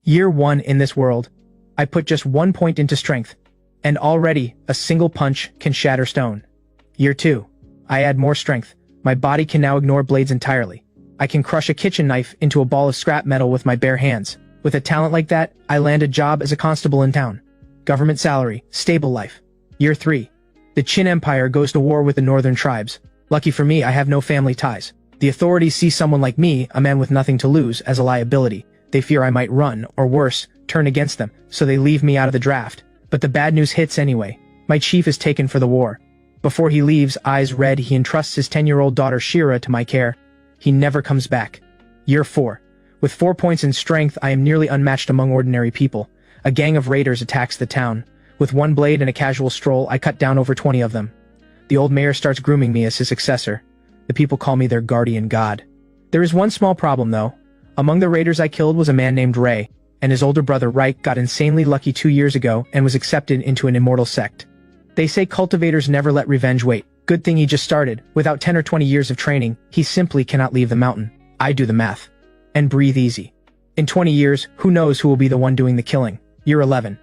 Year 1 in this world. I put just 1 point into strength, and already a single punch can shatter stone. Year 2. I add more strength. My body can now ignore blades entirely. I can crush a kitchen knife into a ball of scrap metal with my bare hands. With a talent like that, I land a job as a constable in town. Government salary, stable life. Year 3. The Qin Empire goes to war with the northern tribes. Lucky for me, I have no family ties. The authorities see someone like me, a man with nothing to lose, as a liability. They fear I might run, or worse, turn against them, so they leave me out of the draft. But the bad news hits anyway. My chief is taken for the war. Before he leaves, eyes red, he entrusts his 10-year-old daughter Shira to my care. He never comes back. Year 4. With 4 points in strength, I am nearly unmatched among ordinary people. A gang of raiders attacks the town. With one blade and a casual stroll, I cut down over 20 of them. The old mayor starts grooming me as his successor. The people call me their guardian god. There is one small problem, though. Among the raiders I killed was a man named Ray, and his older brother Reich got insanely lucky 2 years ago and was accepted into an immortal sect. They say cultivators never let revenge wait. Good thing he just started. Without 10 or 20 years of training, he simply cannot leave the mountain. I do the math. And breathe easy. In 20 years, who knows who will be the one doing the killing. Year 11.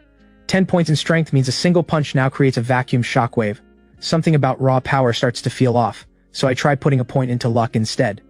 10 points in strength means a single punch now creates a vacuum shockwave. Something about raw power starts to feel off, so I try putting a point into luck instead.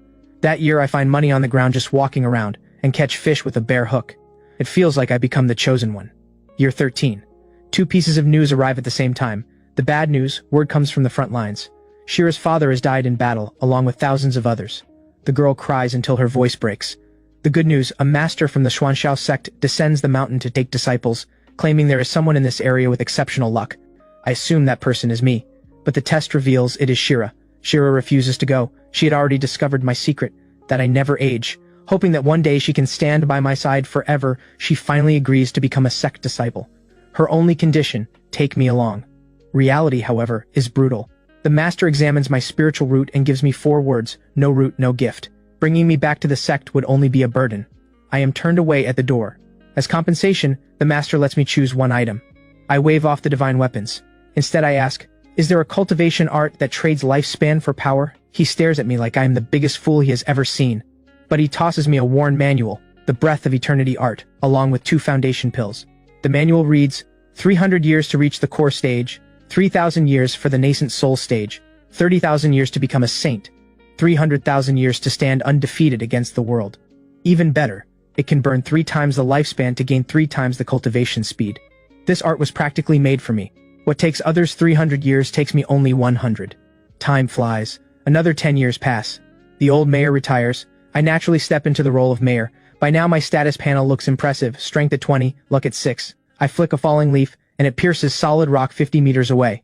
That year I find money on the ground just walking around, and catch fish with a bare hook. It feels like I become the chosen one. Year 13. 2 pieces of news arrive at the same time. The bad news, word comes from the front lines. Shira's father has died in battle, along with thousands of others. The girl cries until her voice breaks. The good news, a master from the Xuanshao sect descends the mountain to take disciples, claiming there is someone in this area with exceptional luck. I assume that person is me, but the test reveals it is Shira. Shira refuses to go. She had already discovered my secret, that I never age. Hoping that one day she can stand by my side forever, she finally agrees to become a sect disciple. Her only condition, take me along. Reality, however, is brutal. The master examines my spiritual root and gives me 4 words, no root, no gift. Bringing me back to the sect would only be a burden. I am turned away at the door. As compensation, the master lets me choose 1 item. I wave off the divine weapons. Instead I ask, is there a cultivation art that trades lifespan for power? He stares at me like I am the biggest fool he has ever seen. But he tosses me a worn manual, the Breath of Eternity art, along with 2 foundation pills. The manual reads, 300 years to reach the core stage, 3,000 years for the nascent soul stage, 30,000 years to become a saint, 300,000 years to stand undefeated against the world. Even better, it can burn 3 times the lifespan to gain 3 times the cultivation speed. This art was practically made for me. What takes others 300 years takes me only 100. Time flies. Another 10 years pass. The old mayor retires. I naturally step into the role of mayor. By now my status panel looks impressive, strength at 20, luck at 6. I flick a falling leaf, and it pierces solid rock 50 meters away.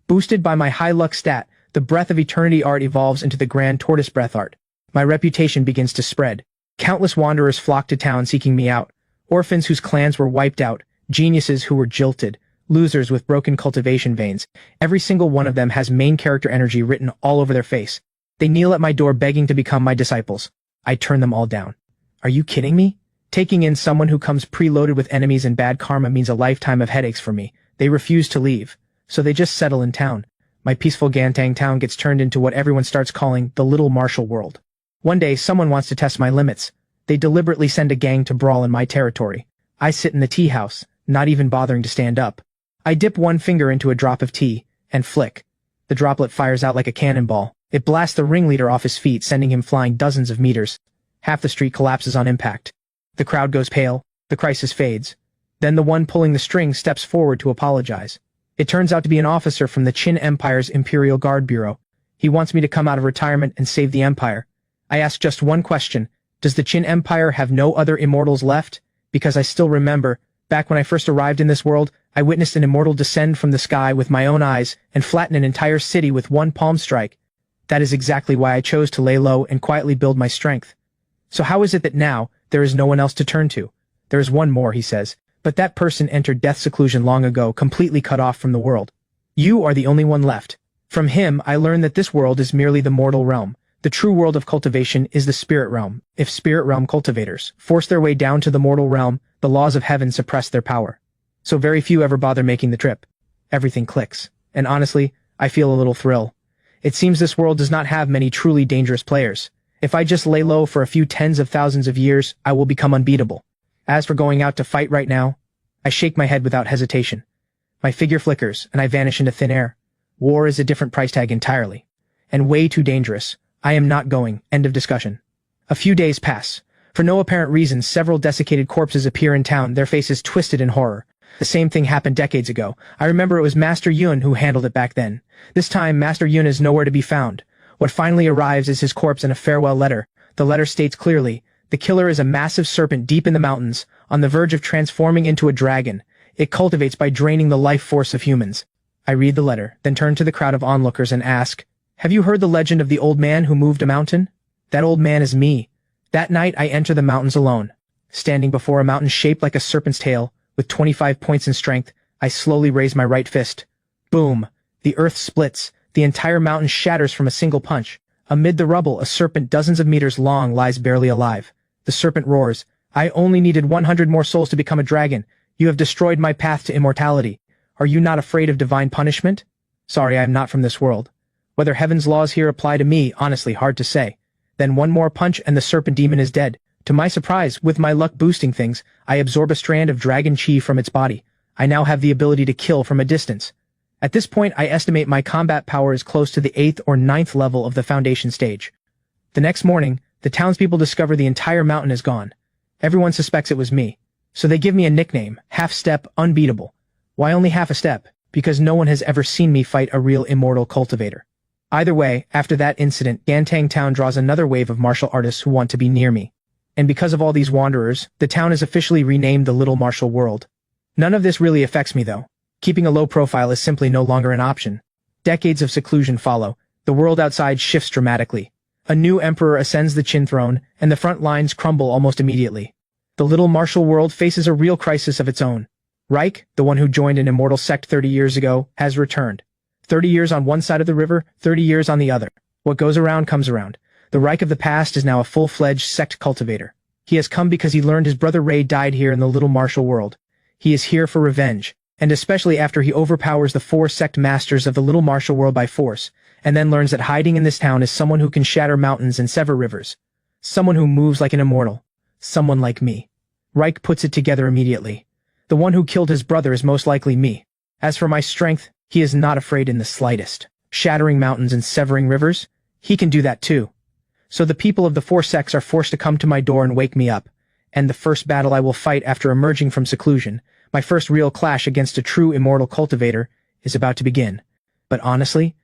Boosted by my high luck stat, the Breath of Eternity art evolves into the Grand Tortoise Breath art. My reputation begins to spread. Countless wanderers flock to town seeking me out. Orphans whose clans were wiped out, geniuses who were jilted, losers with broken cultivation veins. Every single one of them has main character energy written all over their face. They kneel at my door begging to become my disciples. I turn them all down. Are you kidding me? Taking in someone who comes preloaded with enemies and bad karma means a lifetime of headaches for me. They refuse to leave, so they just settle in town. My peaceful Gantang town gets turned into what everyone starts calling the little martial world. One day, someone wants to test my limits. They deliberately send a gang to brawl in my territory. I sit in the tea house, not even bothering to stand up. I dip 1 finger into a drop of tea, and flick. The droplet fires out like a cannonball. It blasts the ringleader off his feet, sending him flying dozens of meters. Half the street collapses on impact. The crowd goes pale. The crisis fades. Then the one pulling the string steps forward to apologize. It turns out to be an officer from the Qin Empire's Imperial Guard Bureau. He wants me to come out of retirement and save the Empire. I ask just one question. Does the Qin Empire have no other immortals left? Because I still remember, back when I first arrived in this world, I witnessed an immortal descend from the sky with my own eyes and flatten an entire city with 1 palm strike. That is exactly why I chose to lay low and quietly build my strength. So how is it that now, there is no one else to turn to? There is one more, he says, but that person entered death seclusion long ago, completely cut off from the world. You are the only one left. From him, I learned that this world is merely the mortal realm. The true world of cultivation is the spirit realm. If spirit realm cultivators force their way down to the mortal realm, the laws of heaven suppress their power. So very few ever bother making the trip. Everything clicks. And honestly, I feel a little thrill. It seems this world does not have many truly dangerous players. If I just lay low for a few tens of thousands of years, I will become unbeatable. As for going out to fight right now, I shake my head without hesitation. My figure flickers, and I vanish into thin air. War is a different price tag entirely. And way too dangerous. I am not going. End of discussion. A few days pass. For no apparent reason, several desiccated corpses appear in town, their faces twisted in horror. The same thing happened decades ago. I remember it was Master Yun who handled it back then. This time, Master Yun is nowhere to be found. What finally arrives is his corpse and a farewell letter. The letter states clearly, the killer is a massive serpent deep in the mountains, on the verge of transforming into a dragon. It cultivates by draining the life force of humans. I read the letter, then turn to the crowd of onlookers and ask, have you heard the legend of the old man who moved a mountain? That old man is me. That night I enter the mountains alone. Standing before a mountain shaped like a serpent's tail, with 25 points in strength, I slowly raise my right fist. Boom! The earth splits. The entire mountain shatters from a single punch. Amid the rubble, a serpent dozens of meters long lies barely alive. The serpent roars, I only needed 100 more souls to become a dragon. You have destroyed my path to immortality. Are you not afraid of divine punishment? Sorry, I am not from this world. Whether heaven's laws here apply to me, honestly hard to say. Then one more punch and the serpent demon is dead. To my surprise, with my luck boosting things, I absorb a strand of dragon chi from its body. I now have the ability to kill from a distance. At this point, I estimate my combat power is close to the 8th or 9th level of the foundation stage. The next morning, the townspeople discover the entire mountain is gone. Everyone suspects it was me. So they give me a nickname, Half Step Unbeatable. Why only half a step? Because no one has ever seen me fight a real immortal cultivator. Either way, after that incident, Gantang Town draws another wave of martial artists who want to be near me. And because of all these wanderers, the town is officially renamed the Little Martial World. None of this really affects me though. Keeping a low profile is simply no longer an option. Decades of seclusion follow. The world outside shifts dramatically. A new emperor ascends the Qin throne, and the front lines crumble almost immediately. The Little Martial World faces a real crisis of its own. Reich, the one who joined an immortal sect 30 years ago, has returned. 30 years on one side of the river, 30 years on the other. What goes around comes around. The Reich of the past is now a full-fledged sect cultivator. He has come because he learned his brother Ray died here in the Little Martial World. He is here for revenge, and especially after he overpowers the 4 sect masters of the Little Martial World by force, and then learns that hiding in this town is someone who can shatter mountains and sever rivers. Someone who moves like an immortal. Someone like me. Reich puts it together immediately. The one who killed his brother is most likely me. As for my strength, he is not afraid in the slightest. Shattering mountains and severing rivers? He can do that too. So the people of the 4 sects are forced to come to my door and wake me up. And the first battle I will fight after emerging from seclusion, my first real clash against a true immortal cultivator, is about to begin. But honestly,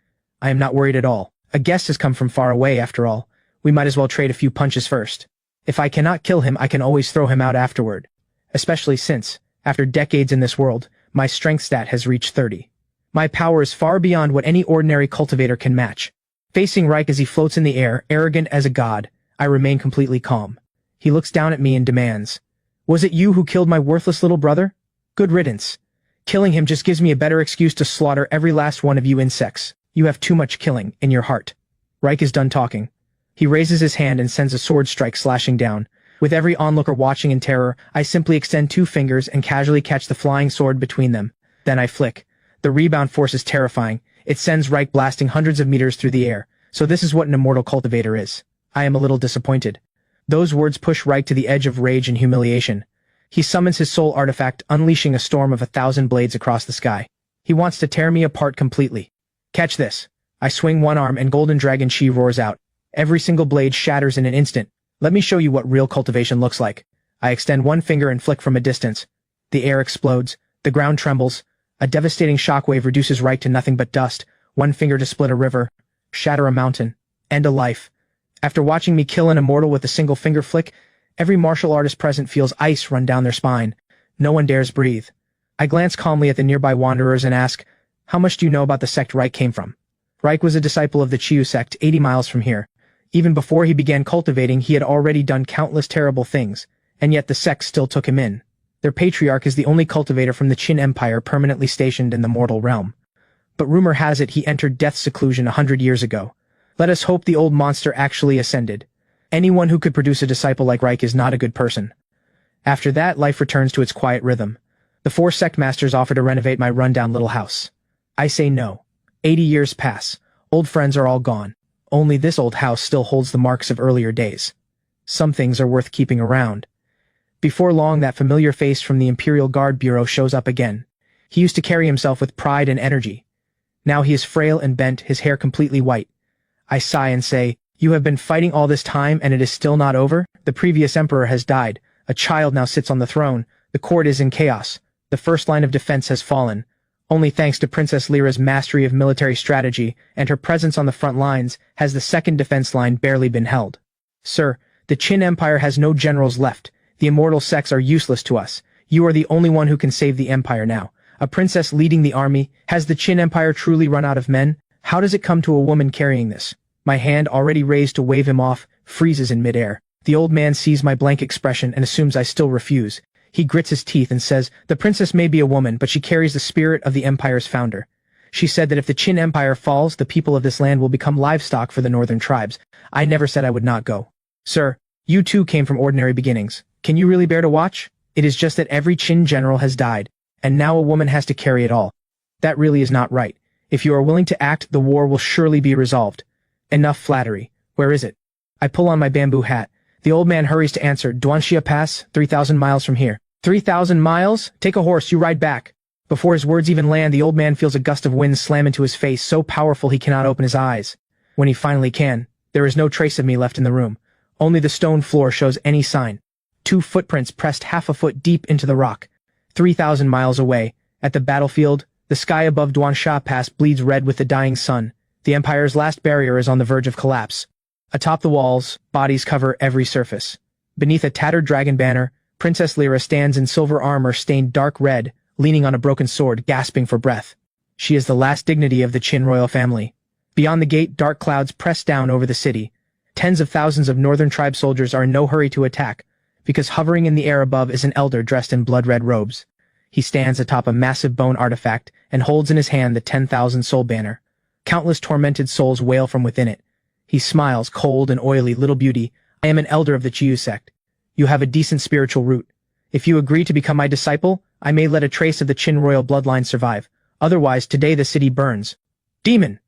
I am not worried at all. A guest has come from far away after all. We might as well trade a few punches first. If I cannot kill him, I can always throw him out afterward. Especially since, after decades in this world, my strength stat has reached 30. My power is far beyond what any ordinary cultivator can match. Facing Reich as he floats in the air, arrogant as a god, I remain completely calm. He looks down at me and demands, "Was it you who killed my worthless little brother? Good riddance. Killing him just gives me a better excuse to slaughter every last one of you insects. You have too much killing in your heart." Reich is done talking. He raises his hand and sends a sword strike slashing down. With every onlooker watching in terror, I simply extend 2 fingers and casually catch the flying sword between them. Then I flick. The rebound force is terrifying. It sends Reich blasting hundreds of meters through the air. So this is what an immortal cultivator is. I am a little disappointed. Those words push Reich to the edge of rage and humiliation. He summons his soul artifact, unleashing a storm of 1,000 blades across the sky. He wants to tear me apart completely. Catch this. I swing one arm and golden dragon chi roars out. Every single blade shatters in an instant. Let me show you what real cultivation looks like. I extend one finger and flick from a distance. The air explodes. The ground trembles. A devastating shockwave reduces Reich to nothing but dust. One finger to split a river, shatter a mountain, end a life. After watching me kill an immortal with a single finger flick, every martial artist present feels ice run down their spine. No one dares breathe. I glance calmly at the nearby wanderers and ask, "How much do you know about the sect Reich came from?" Reich was a disciple of the Chiu sect 80 miles from here. Even before he began cultivating, he had already done countless terrible things, and yet the sect still took him in. Their patriarch is the only cultivator from the Qin Empire permanently stationed in the mortal realm. But rumor has it he entered death seclusion 100 years ago. Let us hope the old monster actually ascended. Anyone who could produce a disciple like Reich is not a good person. After that, life returns to its quiet rhythm. The 4 sect masters offer to renovate my rundown little house. I say no. 80 years pass. Old friends are all gone. Only this old house still holds the marks of earlier days. Some things are worth keeping around. Before long, that familiar face from the Imperial Guard Bureau shows up again. He used to carry himself with pride and energy. Now he is frail and bent, his hair completely white. I sigh and say, "You have been fighting all this time and it is still not over? The previous emperor has died. A child now sits on the throne. The court is in chaos. The first line of defense has fallen. Only thanks to Princess Lyra's mastery of military strategy and her presence on the front lines has the second defense line barely been held. Sir, the Qin Empire has no generals left. The immortal sects are useless to us. You are the only one who can save the empire now. A princess leading the army. Has the Qin Empire truly run out of men? How does it come to a woman carrying this?" My hand, already raised to wave him off, freezes in midair. The old man sees my blank expression and assumes I still refuse. He grits his teeth and says, "The princess may be a woman, but she carries the spirit of the empire's founder. She said that if the Qin Empire falls, the people of this land will become livestock for the northern tribes. I never said I would not go. Sir, you too came from ordinary beginnings. Can you really bear to watch? It is just that every Qin general has died, and now a woman has to carry it all. That really is not right. If you are willing to act, the war will surely be resolved." Enough flattery. Where is it? I pull on my bamboo hat. The old man hurries to answer, "Duanxia Pass, 3,000 miles from here." 3,000 miles? Take a horse, you ride back. Before his words even land, the old man feels a gust of wind slam into his face, so powerful he cannot open his eyes. When he finally can, there is no trace of me left in the room. Only the stone floor shows any sign. 2 footprints pressed half a foot deep into the rock. 3,000 miles away, at the battlefield, the sky above Duanxia Pass bleeds red with the dying sun. The Empire's last barrier is on the verge of collapse. Atop the walls, bodies cover every surface. Beneath a tattered dragon banner, Princess Lyra stands in silver armor stained dark red, leaning on a broken sword, gasping for breath. She is the last dignity of the Qin royal family. Beyond the gate, dark clouds press down over the city. Tens of thousands of northern tribe soldiers are in no hurry to attack, because hovering in the air above is an elder dressed in blood-red robes. He stands atop a massive bone artifact and holds in his hand the 10,000 soul banner. Countless tormented souls wail from within it. He smiles, cold and oily. "Little beauty, I am an elder of the Chiyu sect. You have a decent spiritual root. If you agree to become my disciple, I may let a trace of the Qin royal bloodline survive. Otherwise, today the city burns." "Demon!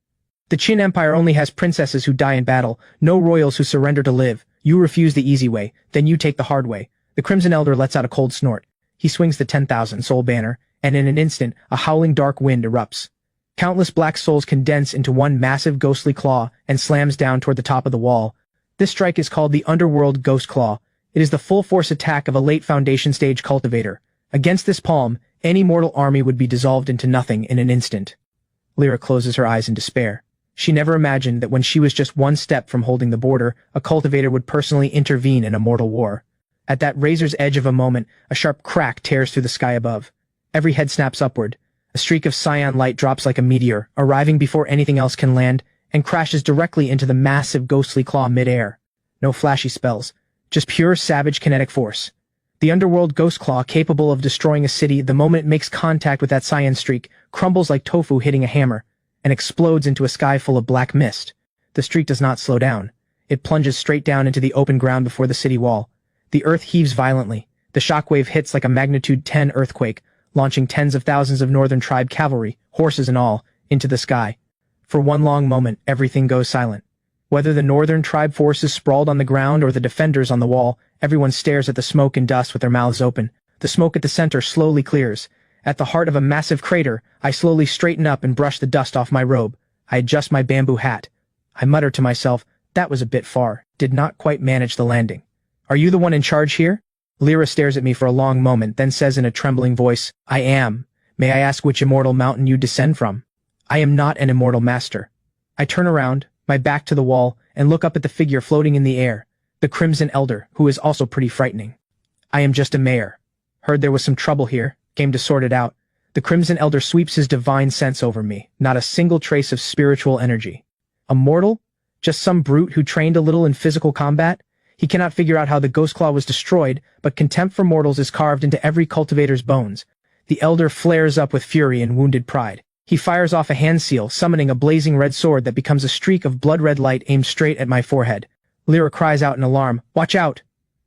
The Qin Empire only has princesses who die in battle, no royals who surrender to live. You refuse the easy way, then you take the hard way." The Crimson Elder lets out a cold snort. He swings the 10,000 soul banner, and in an instant, a howling dark wind erupts. Countless black souls condense into one massive ghostly claw and slams down toward the top of the wall. This strike is called the Underworld Ghost Claw. It is the full-force attack of a late Foundation stage cultivator. Against this palm, any mortal army would be dissolved into nothing in an instant. Lyra closes her eyes in despair. She never imagined that when she was just one step from holding the border, a cultivator would personally intervene in a mortal war. At that razor's edge of a moment, a sharp crack tears through the sky above. Every head snaps upward. A streak of cyan light drops like a meteor, arriving before anything else can land, and crashes directly into the massive ghostly claw mid-air. No flashy spells, just pure savage kinetic force. The underworld ghost claw, capable of destroying a city the moment it makes contact with that cyan streak, crumbles like tofu hitting a hammer, and explodes into a sky full of black mist. The streak does not slow down. It plunges straight down into the open ground before the city wall. The earth heaves violently. The shockwave hits like a magnitude 10 earthquake, launching tens of thousands of northern tribe cavalry, horses and all, into the sky. For one long moment, everything goes silent. Whether the northern tribe forces sprawled on the ground or the defenders on the wall, everyone stares at the smoke and dust with their mouths open. The smoke at the center slowly clears. At the heart of a massive crater, I slowly straighten up and brush the dust off my robe. I adjust my bamboo hat. I mutter to myself, that was a bit far. Did not quite manage the landing. "Are you the one in charge here?" Lyra stares at me for a long moment, then says in a trembling voice, "I am. May I ask which immortal mountain you descend from?" "I am not an immortal master." I turn around, my back to the wall, and look up at the figure floating in the air, the Crimson Elder, who is also pretty frightening. "I am just a mayor. Heard there was some trouble here, came to sort it out." The Crimson Elder sweeps his divine sense over me, not a single trace of spiritual energy. A mortal? Just some brute who trained a little in physical combat? He cannot figure out how the Ghost Claw was destroyed, but contempt for mortals is carved into every cultivator's bones. The Elder flares up with fury and wounded pride. He fires off a hand seal, summoning a blazing red sword that becomes a streak of blood-red light aimed straight at my forehead. Lyra cries out in alarm, "Watch out!"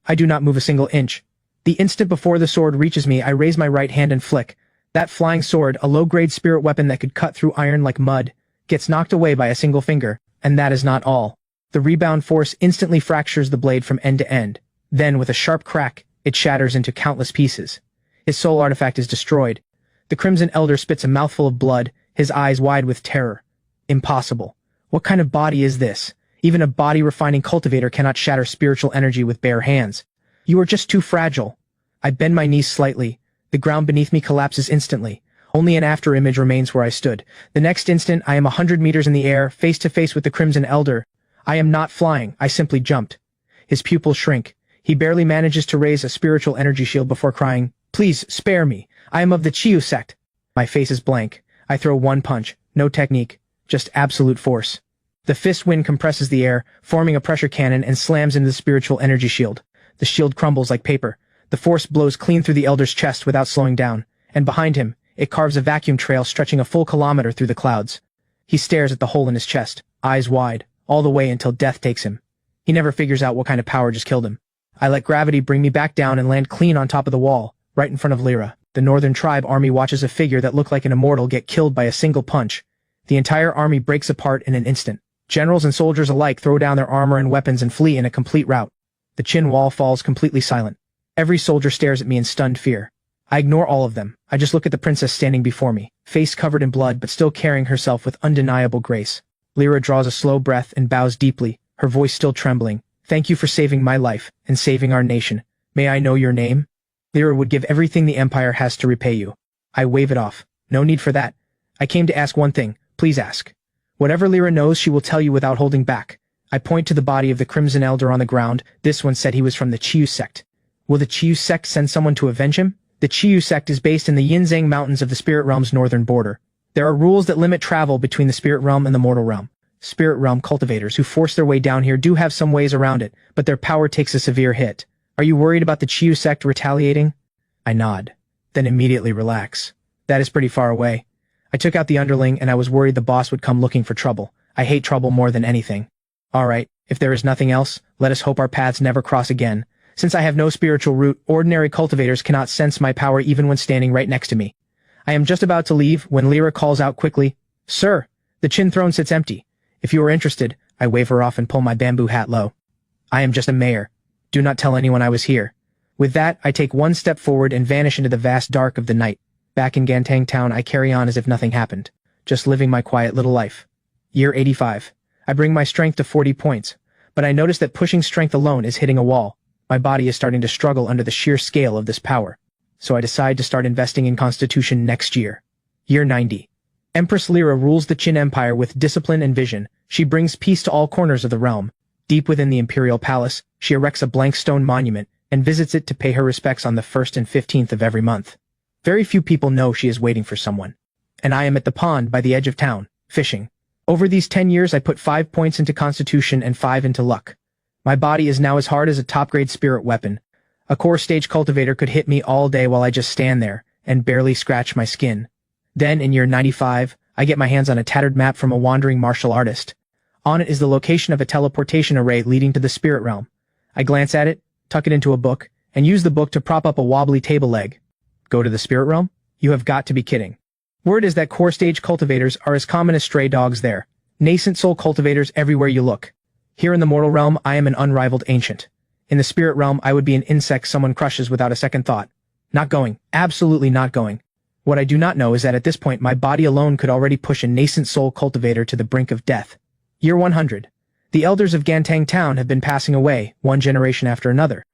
I do not move a single inch. The instant before the sword reaches me, I raise my right hand and flick. That flying sword, a low-grade spirit weapon that could cut through iron like mud, gets knocked away by a single finger, and that is not all. The rebound force instantly fractures the blade from end to end. Then, with a sharp crack, It shatters into countless pieces. His soul artifact is destroyed. The Crimson Elder spits a mouthful of blood, his eyes wide with terror. Impossible. What kind of body is this? Even a body-refining cultivator cannot shatter spiritual energy with bare hands. You are just too fragile. I bend my knees slightly. The ground beneath me collapses instantly. Only an after-image remains where I stood. The next instant, I am 100 meters in the air, face to face with the Crimson Elder. I am not flying, I simply jumped. His pupils shrink. He barely manages to raise a spiritual energy shield before crying, "Please, spare me. I am of the Chiyu sect." My face is blank. I throw one punch. No technique. Just absolute force. The fist wind compresses the air, forming a pressure cannon and slams into the spiritual energy shield. The shield crumbles like paper. The force blows clean through the Elder's chest without slowing down, and behind him, it carves a vacuum trail stretching a full kilometer through the clouds. He stares at the hole in his chest, eyes wide, all the way until death takes him. He never figures out what kind of power just killed him. I let gravity bring me back down and land clean on top of the wall, right in front of Lyra. The Northern Tribe army watches a figure that looked like an immortal get killed by a single punch. The entire army breaks apart in an instant. Generals and soldiers alike throw down their armor and weapons and flee in a complete rout. The Qin wall falls completely silent. Every soldier stares at me in stunned fear. I ignore all of them. I just look at the princess standing before me, face covered in blood but still carrying herself with undeniable grace. Lyra draws a slow breath and bows deeply, her voice still trembling. "Thank you for saving my life and saving our nation. May I know your name?" Lyra would give everything the Empire has to repay you. I wave it off. No need for that. I came to ask one thing. Please ask. Whatever Lyra knows, she will tell you without holding back. I point to the body of the Crimson Elder on the ground. This one said he was from the Chiyu sect. Will the Chiyu sect send someone to avenge him? The Chiyu sect is based in the Yinzhang Mountains of the Spirit Realm's northern border. There are rules that limit travel between the Spirit Realm and the Mortal Realm. Spirit Realm cultivators who force their way down here do have some ways around it, but their power takes a severe hit. Are you worried about the Chiyu sect retaliating? I nod, then immediately relax. That is pretty far away. I took out the underling and I was worried the boss would come looking for trouble. I hate trouble more than anything. Alright, if there is nothing else, let us hope our paths never cross again. Since I have no spiritual root, ordinary cultivators cannot sense my power even when standing right next to me. I am just about to leave when Lyra calls out quickly, "Sir, the Qin throne sits empty. If you are interested," I wave her off and pull my bamboo hat low. "I am just a mayor. Do not tell anyone I was here." With that, I take one step forward and vanish into the vast dark of the night. Back in Gantang Town, I carry on as if nothing happened, just living my quiet little life. Year 85. I bring my strength to 40 points, but I notice that pushing strength alone is hitting a wall. My body is starting to struggle under the sheer scale of this power. So I decide to start investing in Constitution next year. Year 90. Empress Lyra rules the Qin Empire with discipline and vision. She brings peace to all corners of the realm. Deep within the Imperial Palace, she erects a blank stone monument and visits it to pay her respects on the 1st and 15th of every month. Very few people know she is waiting for someone. And I am at the pond by the edge of town, fishing. Over these 10 years I put 5 points into Constitution and 5 into luck. My body is now as hard as a top-grade spirit weapon. A core stage cultivator could hit me all day while I just stand there and barely scratch my skin. Then, in year 95, I get my hands on a tattered map from a wandering martial artist. On it is the location of a teleportation array leading to the spirit realm. I glance at it, tuck it into a book, and use the book to prop up a wobbly table leg. Go to the spirit realm? You have got to be kidding. Word is that core stage cultivators are as common as stray dogs there. Nascent soul cultivators everywhere you look. Here in the mortal realm, I am an unrivaled ancient. In the spirit realm, I would be an insect someone crushes without a second thought. Not going. Absolutely not going. What I do not know is that at this point, my body alone could already push a nascent soul cultivator to the brink of death. Year 100. The elders of Gantang Town have been passing away, one generation after another.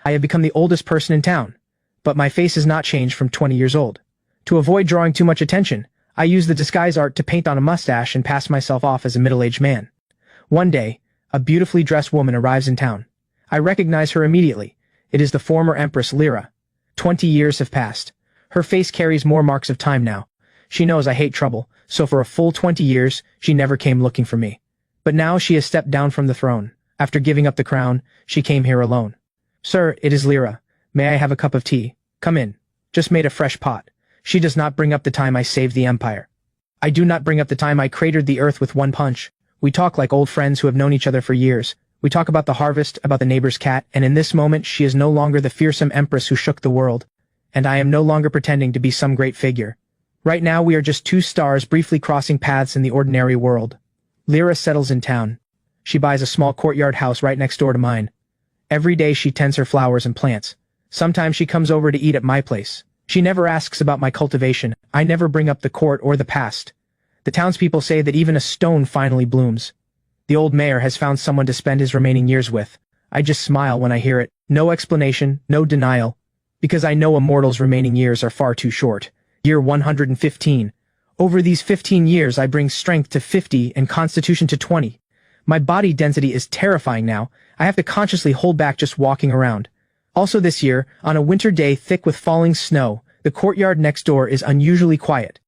I have become the oldest person in town. But my face has not changed from 20 years old. To avoid drawing too much attention, I use the disguise art to paint on a mustache and pass myself off as a middle-aged man. One day, a beautifully dressed woman arrives in town. I recognize her immediately. It is the former Empress Lyra. 20 years have passed. Her face carries more marks of time now. She knows I hate trouble, so for a full 20 years, she never came looking for me. But now she has stepped down from the throne. After giving up the crown, she came here alone. "Sir, it is Lyra. May I have a cup of tea? Come in. Just made a fresh pot." She does not bring up the time I saved the Empire. I do not bring up the time I cratered the earth with one punch. We talk like old friends who have known each other for years. We talk about the harvest, about the neighbor's cat, and in this moment she is no longer the fearsome empress who shook the world. And I am no longer pretending to be some great figure. Right now we are just two stars briefly crossing paths in the ordinary world. Lyra settles in town. She buys a small courtyard house right next door to mine. Every day she tends her flowers and plants. Sometimes she comes over to eat at my place. She never asks about my cultivation. I never bring up the court or the past. The townspeople say that even a stone finally blooms. The old mayor has found someone to spend his remaining years with. I just smile when I hear it. No explanation, no denial. Because I know Immortal's remaining years are far too short. Year 115. Over these 15 years I bring strength to 50 and constitution to 20. My body density is terrifying now. I have to consciously hold back just walking around. Also this year, on a winter day thick with falling snow, the courtyard next door is unusually quiet.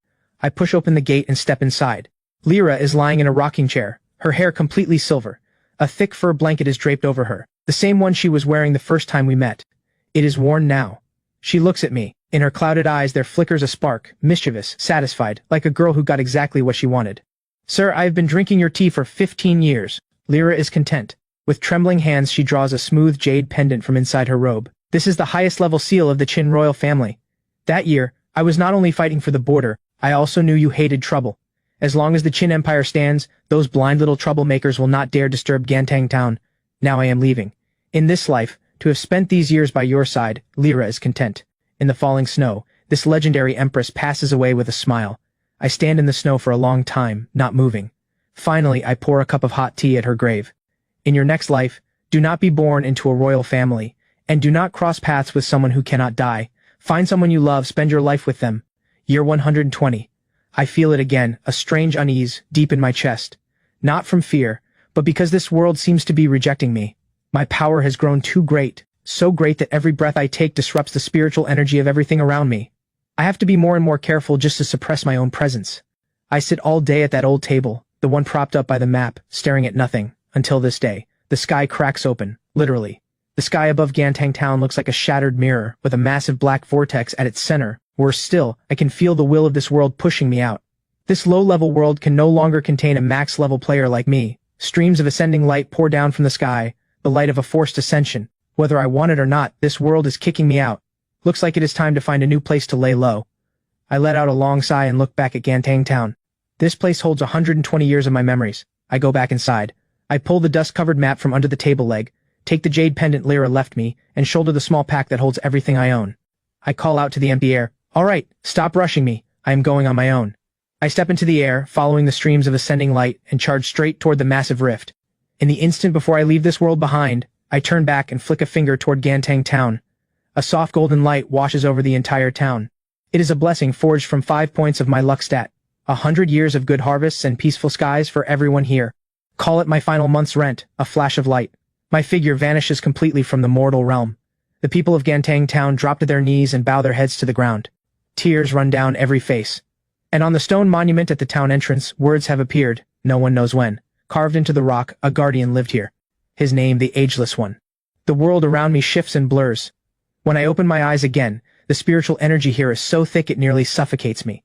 I push open the gate and step inside. Lyra is lying in a rocking chair, her hair completely silver. A thick fur blanket is draped over her, the same one she was wearing the first time we met. It is worn now. She looks at me. In her clouded eyes there flickers a spark, mischievous, satisfied, like a girl who got exactly what she wanted. Sir, I have been drinking your tea for 15 years. Lyra is content. With trembling hands she draws a smooth jade pendant from inside her robe. This is the highest level seal of the Qin royal family. That year, I was not only fighting for the border, I also knew you hated trouble. As long as the Qin Empire stands, those blind little troublemakers will not dare disturb Gantang Town. Now I am leaving. In this life, to have spent these years by your side, Lyra is content. In the falling snow, this legendary empress passes away with a smile. I stand in the snow for a long time, not moving. Finally, I pour a cup of hot tea at her grave. In your next life, do not be born into a royal family, and do not cross paths with someone who cannot die. Find someone you love, spend your life with them. Year 120. I feel it again, a strange unease, deep in my chest. Not from fear, but because this world seems to be rejecting me. My power has grown too great, so great that every breath I take disrupts the spiritual energy of everything around me. I have to be more and more careful just to suppress my own presence. I sit all day at that old table, the one propped up by the map, staring at nothing, until this day. The sky cracks open, literally. The sky above Gantang Town looks like a shattered mirror, with a massive black vortex at its center. Worse still, I can feel the will of this world pushing me out. This low-level world can no longer contain a max-level player like me. Streams of ascending light pour down from the sky, the light of a forced ascension. Whether I want it or not, this world is kicking me out. Looks like it is time to find a new place to lay low. I let out a long sigh and look back at Gantang Town. This place holds 120 years of my memories. I go back inside. I pull the dust-covered map from under the table leg, take the jade pendant Lyra left me, and shoulder the small pack that holds everything I own. I call out to the empty air, "All right, stop rushing me. I am going on my own." I step into the air, following the streams of ascending light, and charge straight toward the massive rift. In the instant before I leave this world behind, I turn back and flick a finger toward Gantang Town. A soft golden light washes over the entire town. It is a blessing forged from 5 points of my luck stat. 100 years of good harvests and peaceful skies for everyone here. Call it my final month's rent, a flash of light. My figure vanishes completely from the mortal realm. The people of Gantang Town drop to their knees and bow their heads to the ground. Tears run down every face. And on the stone monument at the town entrance, words have appeared, no one knows when. Carved into the rock, a guardian lived here. His name, the Ageless One. The world around me shifts and blurs. When I open my eyes again, the spiritual energy here is so thick it nearly suffocates me.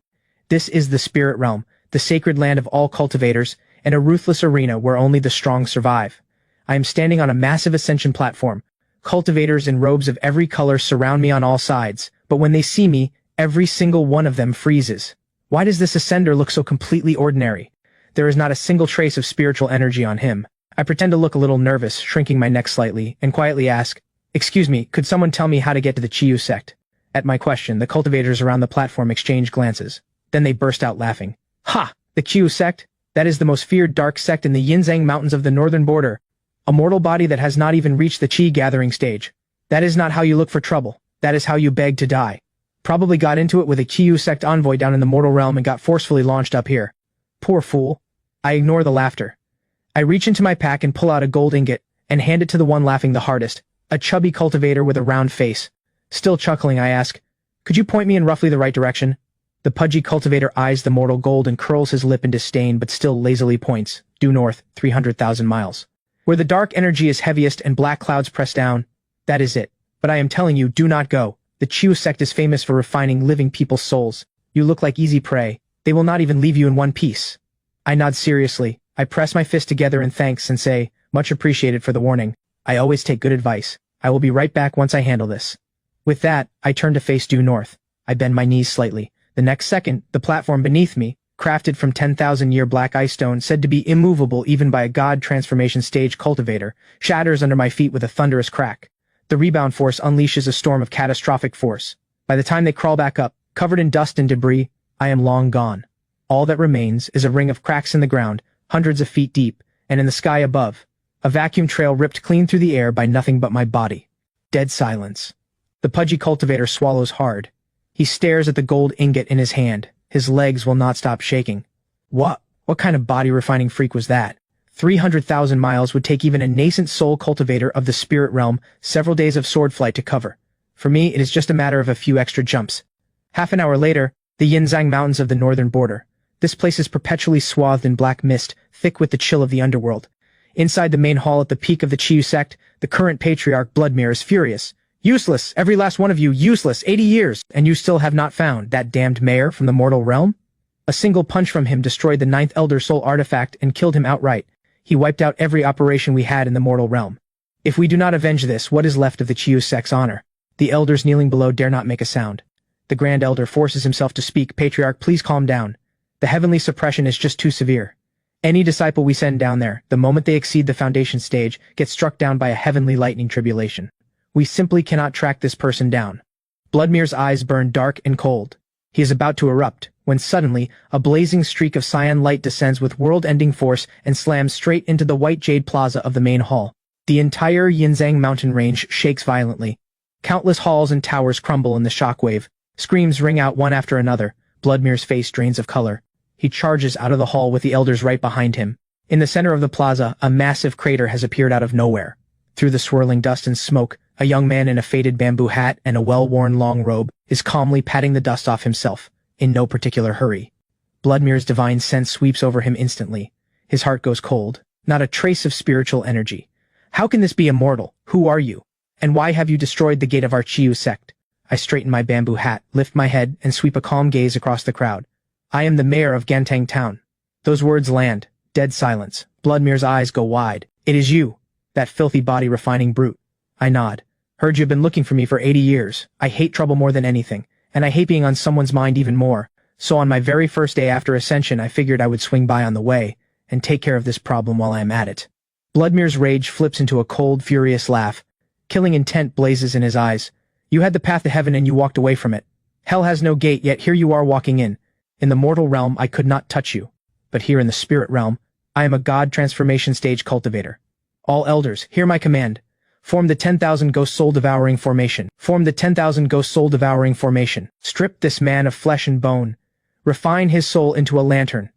This is the spirit realm, the sacred land of all cultivators, and a ruthless arena where only the strong survive. I am standing on a massive ascension platform. Cultivators in robes of every color surround me on all sides, but when they see me, every single one of them freezes. Why does this ascender look so completely ordinary? There is not a single trace of spiritual energy on him. I pretend to look a little nervous, shrinking my neck slightly, and quietly ask, "Excuse me, could someone tell me how to get to the Chiyu sect?" At my question, the cultivators around the platform exchange glances. Then they burst out laughing. "Ha! The Chiyu sect? That is the most feared dark sect in the Yinzhang Mountains of the northern border. A mortal body that has not even reached the Qi gathering stage. That is not how you look for trouble. That is how you beg to die. Probably got into it with a Chiyu sect envoy down in the mortal realm and got forcefully launched up here. Poor fool." I ignore the laughter. I reach into my pack and pull out a gold ingot, and hand it to the one laughing the hardest, a chubby cultivator with a round face. Still chuckling, I ask, "Could you point me in roughly the right direction?" The pudgy cultivator eyes the mortal gold and curls his lip in disdain but still lazily points, due north, 300,000 miles. Where the dark energy is heaviest and black clouds press down. That is it. But I am telling you, do not go. The Chiyu sect is famous for refining living people's souls. You look like easy prey. They will not even leave you in one piece. I nod seriously. I press my fist together in thanks and say, "Much appreciated for the warning. I always take good advice. I will be right back once I handle this." With that, I turn to face due north. I bend my knees slightly. The next second, the platform beneath me, crafted from 10,000-year black ice stone said to be immovable even by a god transformation stage cultivator, shatters under my feet with a thunderous crack. The rebound force unleashes a storm of catastrophic force. By the time they crawl back up, covered in dust and debris, I am long gone. All that remains is a ring of cracks in the ground, hundreds of feet deep, and in the sky above, a vacuum trail ripped clean through the air by nothing but my body. Dead silence. The pudgy cultivator swallows hard. He stares at the gold ingot in his hand. His legs will not stop shaking. What kind of body-refining freak was that? 300,000 miles would take even a nascent soul cultivator of the spirit realm several days of sword flight to cover. For me, it is just a matter of a few extra jumps. Half an hour later, the Yinzhang Mountains of the northern border. This place is perpetually swathed in black mist, thick with the chill of the underworld. Inside the main hall at the peak of the Qiyu sect, the current patriarch Bloodmere is furious. Useless, every last one of you, useless, 80 years, and you still have not found that damned mayor from the mortal realm? A single punch from him destroyed the 9th Elder Soul artifact and killed him outright. He wiped out every operation we had in the mortal realm. If we do not avenge this, what is left of the Qiyu sect's honor? The elders kneeling below dare not make a sound. The Grand Elder forces himself to speak. Patriarch, please calm down. The heavenly suppression is just too severe. Any disciple we send down there, the moment they exceed the foundation stage, gets struck down by a heavenly lightning tribulation. We simply cannot track this person down. Bloodmere's eyes burn dark and cold. He is about to erupt, when suddenly, a blazing streak of cyan light descends with world-ending force and slams straight into the white jade plaza of the main hall. The entire Yinzhang mountain range shakes violently. Countless halls and towers crumble in the shockwave. Screams ring out one after another. Bloodmere's face drains of color. He charges out of the hall with the elders right behind him. In the center of the plaza, a massive crater has appeared out of nowhere. Through the swirling dust and smoke, a young man in a faded bamboo hat and a well-worn long robe is calmly patting the dust off himself, in no particular hurry. Bloodmere's divine sense sweeps over him instantly. His heart goes cold. Not a trace of spiritual energy. How can this be immortal? Who are you? And why have you destroyed the gate of our Qiyu sect? I straighten my bamboo hat, lift my head, and sweep a calm gaze across the crowd. I am the mayor of Gantang Town. Those words land. Dead silence. Bloodmere's eyes go wide. It is you, that filthy body-refining brute. I nod. Heard you've been looking for me for 80 years. I hate trouble more than anything, and I hate being on someone's mind even more. So on my very first day after Ascension, I figured I would swing by on the way and take care of this problem while I am at it. Bloodmere's rage flips into a cold, furious laugh. Killing intent blazes in his eyes. You had the path to heaven and you walked away from it. Hell has no gate, yet here you are walking in. In the mortal realm, I could not touch you. But here in the spirit realm, I am a god transformation stage cultivator. All elders, hear my command. Form the 10,000 ghost soul devouring formation. Form the 10,000 ghost soul devouring formation. Strip this man of flesh and bone. Refine his soul into a lantern.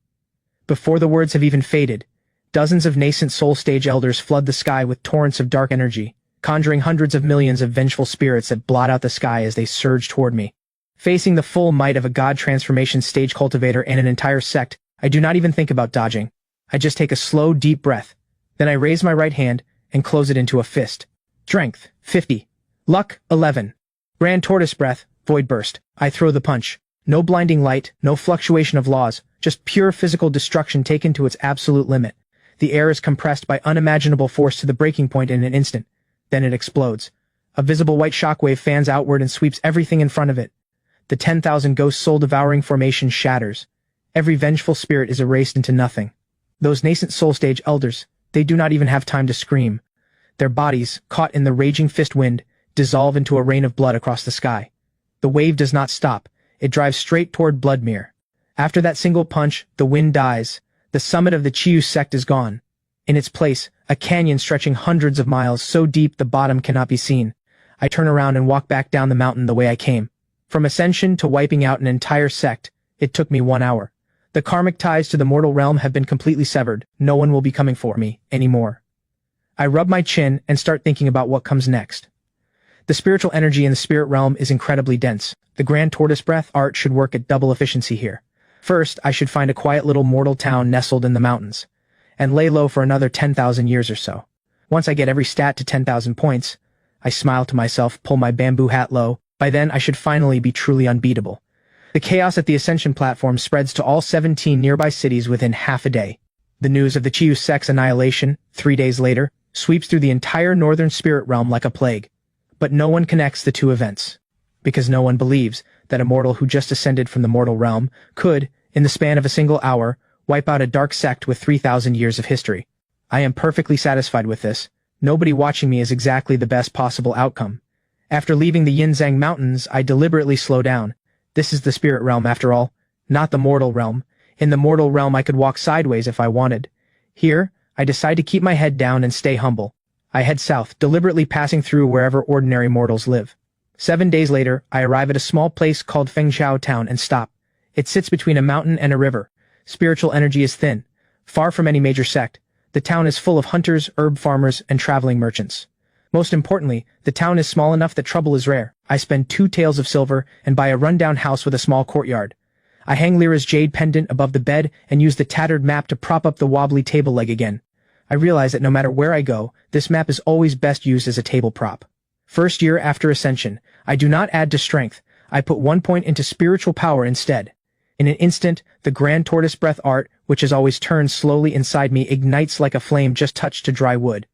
Before the words have even faded, dozens of nascent soul stage elders flood the sky with torrents of dark energy, conjuring hundreds of millions of vengeful spirits that blot out the sky as they surge toward me. Facing the full might of a god transformation stage cultivator and an entire sect, I do not even think about dodging. I just take a slow, deep breath. Then I raise my right hand and close it into a fist. Strength, 50. Luck, 11. Grand tortoise breath, void burst. I throw the punch. No blinding light, no fluctuation of laws, just pure physical destruction taken to its absolute limit. The air is compressed by unimaginable force to the breaking point in an instant. Then it explodes. A visible white shockwave fans outward and sweeps everything in front of it. The 10,000 ghost soul devouring formation shatters. Every vengeful spirit is erased into nothing. Those nascent soul stage elders, they do not even have time to scream. Their bodies, caught in the raging fist wind, dissolve into a rain of blood across the sky. The wave does not stop. It drives straight toward Bloodmere. After that single punch, the wind dies. The summit of the Qiyu sect is gone. In its place, a canyon stretching hundreds of miles so deep the bottom cannot be seen. I turn around and walk back down the mountain the way I came. From ascension to wiping out an entire sect, it took me 1 hour. The karmic ties to the mortal realm have been completely severed. No one will be coming for me anymore. I rub my chin and start thinking about what comes next. The spiritual energy in the spirit realm is incredibly dense. The grand tortoise breath art should work at double efficiency here. First, I should find a quiet little mortal town nestled in the mountains, and lay low for another 10,000 years or so. Once I get every stat to 10,000 points, I smile to myself, pull my bamboo hat low. By then, I should finally be truly unbeatable. The chaos at the Ascension platform spreads to all 17 nearby cities within half a day. The news of the Qiyu sect's annihilation, 3 days later, sweeps through the entire northern spirit realm like a plague. But no one connects the two events, because no one believes that a mortal who just ascended from the mortal realm could, in the span of a single hour, wipe out a dark sect with 3,000 years of history. I am perfectly satisfied with this. Nobody watching me is exactly the best possible outcome. After leaving the Yinzhang Mountains, I deliberately slow down. This is the spirit realm after all, not the mortal realm. In the mortal realm I could walk sideways if I wanted. Here, I decide to keep my head down and stay humble. I head south, deliberately passing through wherever ordinary mortals live. 7 days later, I arrive at a small place called Fengxiao Town and stop. It sits between a mountain and a river. Spiritual energy is thin. Far from any major sect, the town is full of hunters, herb farmers, and traveling merchants. Most importantly, the town is small enough that trouble is rare. I spend 2 taels of silver and buy a rundown house with a small courtyard. I hang Lyra's jade pendant above the bed and use the tattered map to prop up the wobbly table leg again. I realize that no matter where I go, this map is always best used as a table prop. First year after ascension, I do not add to strength. I put 1 point into spiritual power instead. In an instant, the grand tortoise breath art, which has always turned slowly inside me, ignites like a flame just touched to dry wood.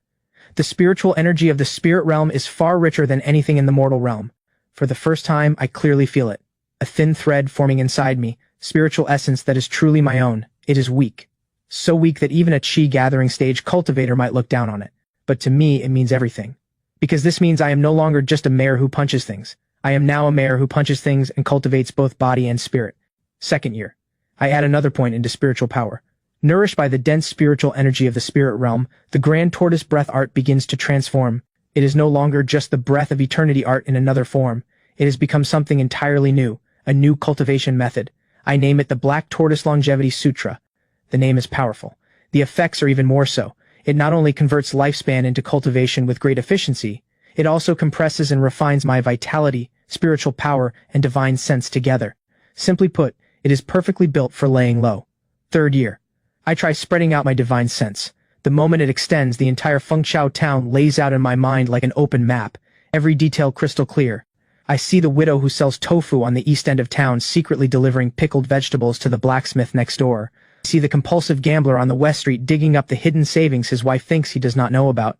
The spiritual energy of the spirit realm is far richer than anything in the mortal realm. For the first time, I clearly feel it. A thin thread forming inside me, spiritual essence that is truly my own. It is weak. So weak that even a chi gathering stage cultivator might look down on it. But to me, it means everything. Because this means I am no longer just a mayor who punches things. I am now a mayor who punches things and cultivates both body and spirit. Second year. I add another point into spiritual power. Nourished by the dense spiritual energy of the spirit realm, the grand tortoise breath art begins to transform. It is no longer just the breath of eternity art in another form. It has become something entirely new, a new cultivation method. I name it the Black Tortoise Longevity Sutra. The name is powerful. The effects are even more so. It not only converts lifespan into cultivation with great efficiency, it also compresses and refines my vitality, spiritual power, and divine sense together. Simply put, it is perfectly built for laying low. Third year. I try spreading out my divine sense. The moment it extends, the entire Fengxiao town lays out in my mind like an open map, every detail crystal clear. I see the widow who sells tofu on the east end of town secretly delivering pickled vegetables to the blacksmith next door. I see the compulsive gambler on the west street digging up the hidden savings his wife thinks he does not know about.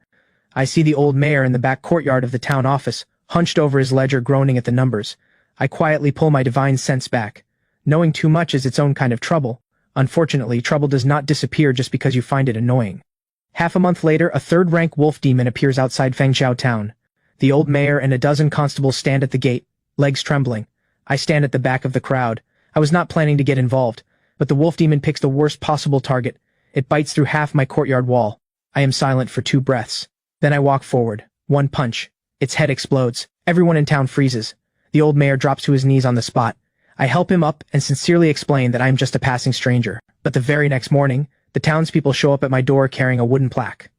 I see the old mayor in the back courtyard of the town office, hunched over his ledger groaning at the numbers. I quietly pull my divine sense back. Knowing too much is its own kind of trouble. Unfortunately, trouble does not disappear just because you find it annoying. Half a month later, a third-rank wolf demon appears outside Fengxiao town. The old mayor and a dozen constables stand at the gate, legs trembling. I stand at the back of the crowd. I was not planning to get involved, but the wolf demon picks the worst possible target. It bites through half my courtyard wall. I am silent for 2 breaths. Then I walk forward. 1 punch. Its head explodes. Everyone in town freezes. The old mayor drops to his knees on the spot. I help him up and sincerely explain that I am just a passing stranger. But the very next morning, the townspeople show up at my door carrying a wooden plaque.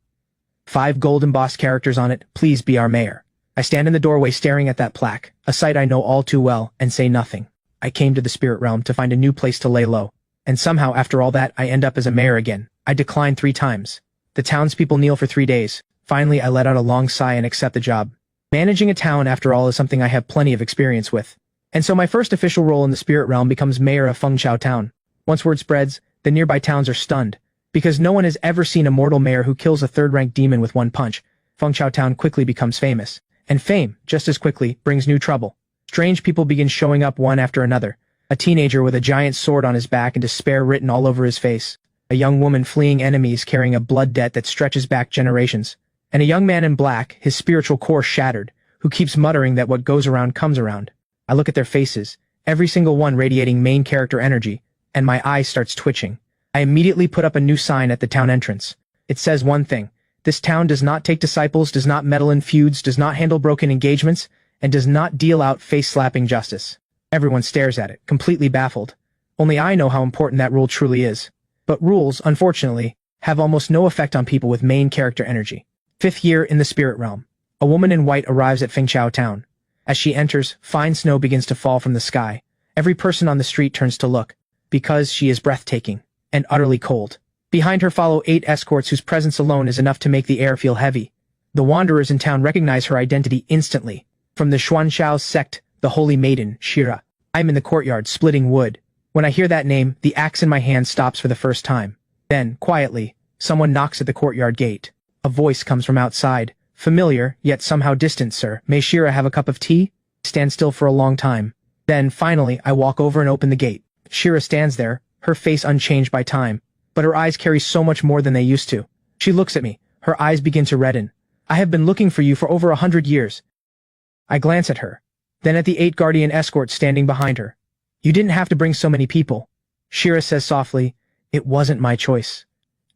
5 gold embossed characters on it, "Please be our mayor." I stand in the doorway staring at that plaque, a sight I know all too well, and say nothing. I came to the spirit realm to find a new place to lay low. And somehow, after all that, I end up as a mayor again. I decline 3 times. The townspeople kneel for 3 days. Finally, I let out a long sigh and accept the job. Managing a town, after all, is something I have plenty of experience with. And so my first official role in the spirit realm becomes mayor of Fengxiao town. Once word spreads, the nearby towns are stunned. Because no one has ever seen a mortal mayor who kills a third-rank demon with 1 punch, Fengxiao town quickly becomes famous. And fame, just as quickly, brings new trouble. Strange people begin showing up one after another. A teenager with a giant sword on his back and despair written all over his face. A young woman fleeing enemies carrying a blood debt that stretches back generations. And a young man in black, his spiritual core shattered, who keeps muttering that what goes around comes around. I look at their faces, every single one radiating main character energy, and my eye starts twitching. I immediately put up a new sign at the town entrance. It says one thing: this town does not take disciples, does not meddle in feuds, does not handle broken engagements, and does not deal out face-slapping justice. Everyone stares at it, completely baffled. Only I know how important that rule truly is. But rules, unfortunately, have almost no effect on people with main character energy. 5th year in the spirit realm. A woman in white arrives at Fengxiao town. As she enters, fine snow begins to fall from the sky. Every person on the street turns to look, because she is breathtaking and utterly cold. Behind her follow 8 escorts whose presence alone is enough to make the air feel heavy. The wanderers in town recognize her identity instantly. From the Xuanshao sect, the holy maiden, Shira. I'm in the courtyard, splitting wood. When I hear that name, the axe in my hand stops for the first time. Then, quietly, someone knocks at the courtyard gate. A voice comes from outside. Familiar, yet somehow distant, "Sir, may Shira have a cup of tea?" Stand still for a long time. Then, finally, I walk over and open the gate. Shira stands there, her face unchanged by time. But her eyes carry so much more than they used to. She looks at me. Her eyes begin to redden. I have been looking for you for over 100 years. I glance at her, then at the 8 guardian escorts standing behind her. You didn't have to bring so many people. Shira says softly, it wasn't my choice.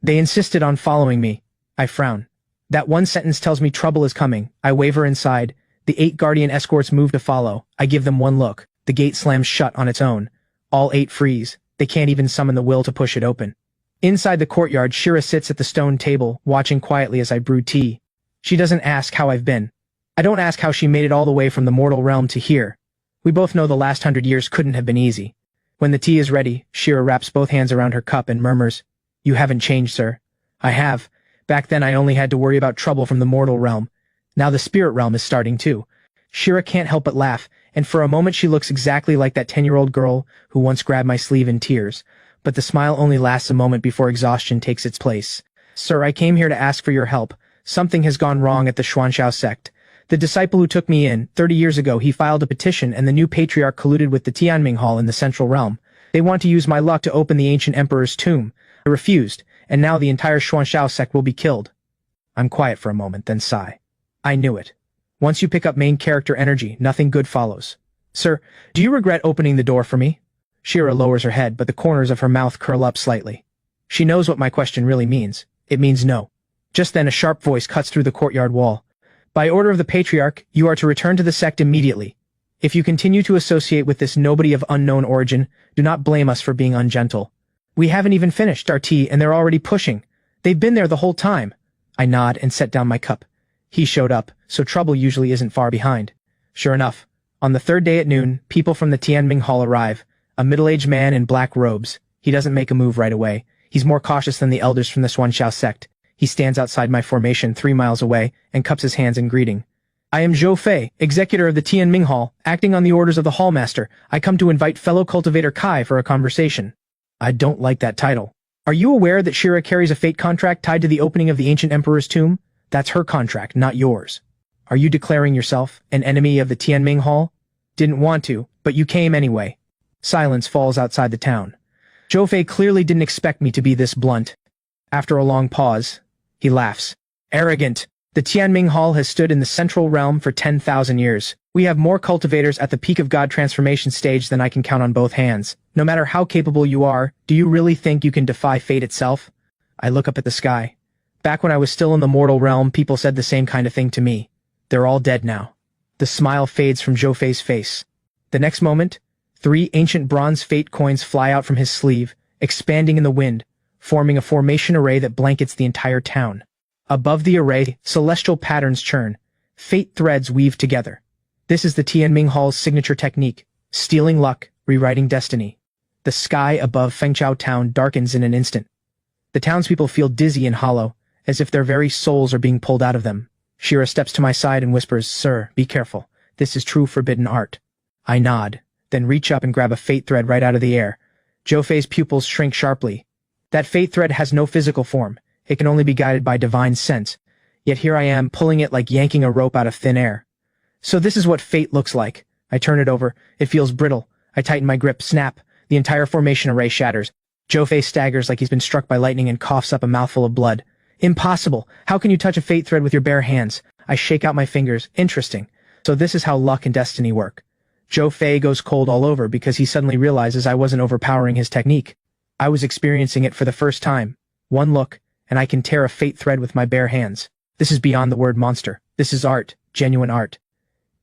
They insisted on following me. I frown. That one sentence tells me trouble is coming. I waver inside. The 8 guardian escorts move to follow. I give them one look. The gate slams shut on its own. All 8 freeze. They can't even summon the will to push it open. Inside the courtyard, Shira sits at the stone table, watching quietly as I brew tea. She doesn't ask how I've been. I don't ask how she made it all the way from the mortal realm to here. We both know the last 100 years couldn't have been easy. When the tea is ready, Shira wraps both hands around her cup and murmurs, "You haven't changed, sir." I have. Back then I only had to worry about trouble from the mortal realm. Now the spirit realm is starting too. Shira can't help but laugh, and for a moment she looks exactly like that 10-year-old girl who once grabbed my sleeve in tears. But the smile only lasts a moment before exhaustion takes its place. "Sir, I came here to ask for your help. Something has gone wrong at the Xuanshao sect. The disciple who took me in, 30 years ago, he filed a petition and the new patriarch colluded with the Tianming Hall in the central realm. They want to use my luck to open the ancient emperor's tomb. I refused, and now the entire Xuanshao sect will be killed." I'm quiet for a moment, then sigh. I knew it. Once you pick up main character energy, nothing good follows. "Sir, do you regret opening the door for me?" Shira lowers her head, but the corners of her mouth curl up slightly. She knows what my question really means. It means no. Just then a sharp voice cuts through the courtyard wall. "By order of the patriarch, you are to return to the sect immediately. If you continue to associate with this nobody of unknown origin, do not blame us for being ungentle. We haven't even finished our tea and they're already pushing. They've been there the whole time." I nod and set down my cup. He showed up, so trouble usually isn't far behind. Sure enough, on the 3rd day at noon, people from the Tianming Hall arrive. A middle-aged man in black robes. He doesn't make a move right away. He's more cautious than the elders from the Xuanshao sect. He stands outside my formation 3 miles away and cups his hands in greeting. "I am Zhou Fei, executor of the Tianming Hall, acting on the orders of the Hallmaster. I come to invite fellow cultivator Kai for a conversation." I don't like that title. "Are you aware that Shira carries a fate contract tied to the opening of the ancient emperor's tomb? That's her contract, not yours. Are you declaring yourself an enemy of the Tianming Hall? Didn't want to, but you came anyway." Silence falls outside the town. Zhou Fei clearly didn't expect me to be this blunt. After a long pause, he laughs. "Arrogant. The Tianming Hall has stood in the central realm for 10,000 years. We have more cultivators at the peak of God transformation stage than I can count on both hands. No matter how capable you are, do you really think you can defy fate itself?" I look up at the sky. Back when I was still in the mortal realm, people said the same kind of thing to me. They're all dead now. The smile fades from Zhou Fei's face. The next moment, 3 ancient bronze fate coins fly out from his sleeve, expanding in the wind, forming a formation array that blankets the entire town. Above the array, celestial patterns churn. Fate threads weave together. This is the Tianming Hall's signature technique, stealing luck, rewriting destiny. The sky above Fengchao town darkens in an instant. The townspeople feel dizzy and hollow, as if their very souls are being pulled out of them. Shira steps to my side and whispers, "Sir, be careful. This is true forbidden art." I nod, then reach up and grab a fate thread right out of the air. Zhou Fei's pupils shrink sharply. That fate thread has no physical form. It can only be guided by divine sense. Yet here I am, pulling it like yanking a rope out of thin air. "So this is what fate looks like." I turn it over. It feels brittle. I tighten my grip. Snap. The entire formation array shatters. Zhou Fei staggers like he's been struck by lightning and coughs up a mouthful of blood. "Impossible! How can you touch a fate thread with your bare hands?" I shake out my fingers. Interesting. So this is how luck and destiny work. Zhou Fei goes cold all over because he suddenly realizes I wasn't overpowering his technique. I was experiencing it for the first time. One look, and I can tear a fate thread with my bare hands. This is beyond the word monster. This is art. Genuine art.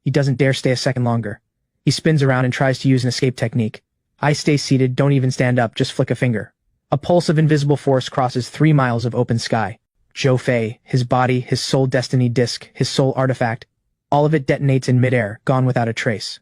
He doesn't dare stay a second longer. He spins around and tries to use an escape technique. I stay seated, don't even stand up, just flick a finger. A pulse of invisible force crosses 3 miles of open sky. Zhou Fei, his body, his soul destiny disc, his soul artifact, all of it detonates in midair, gone without a trace.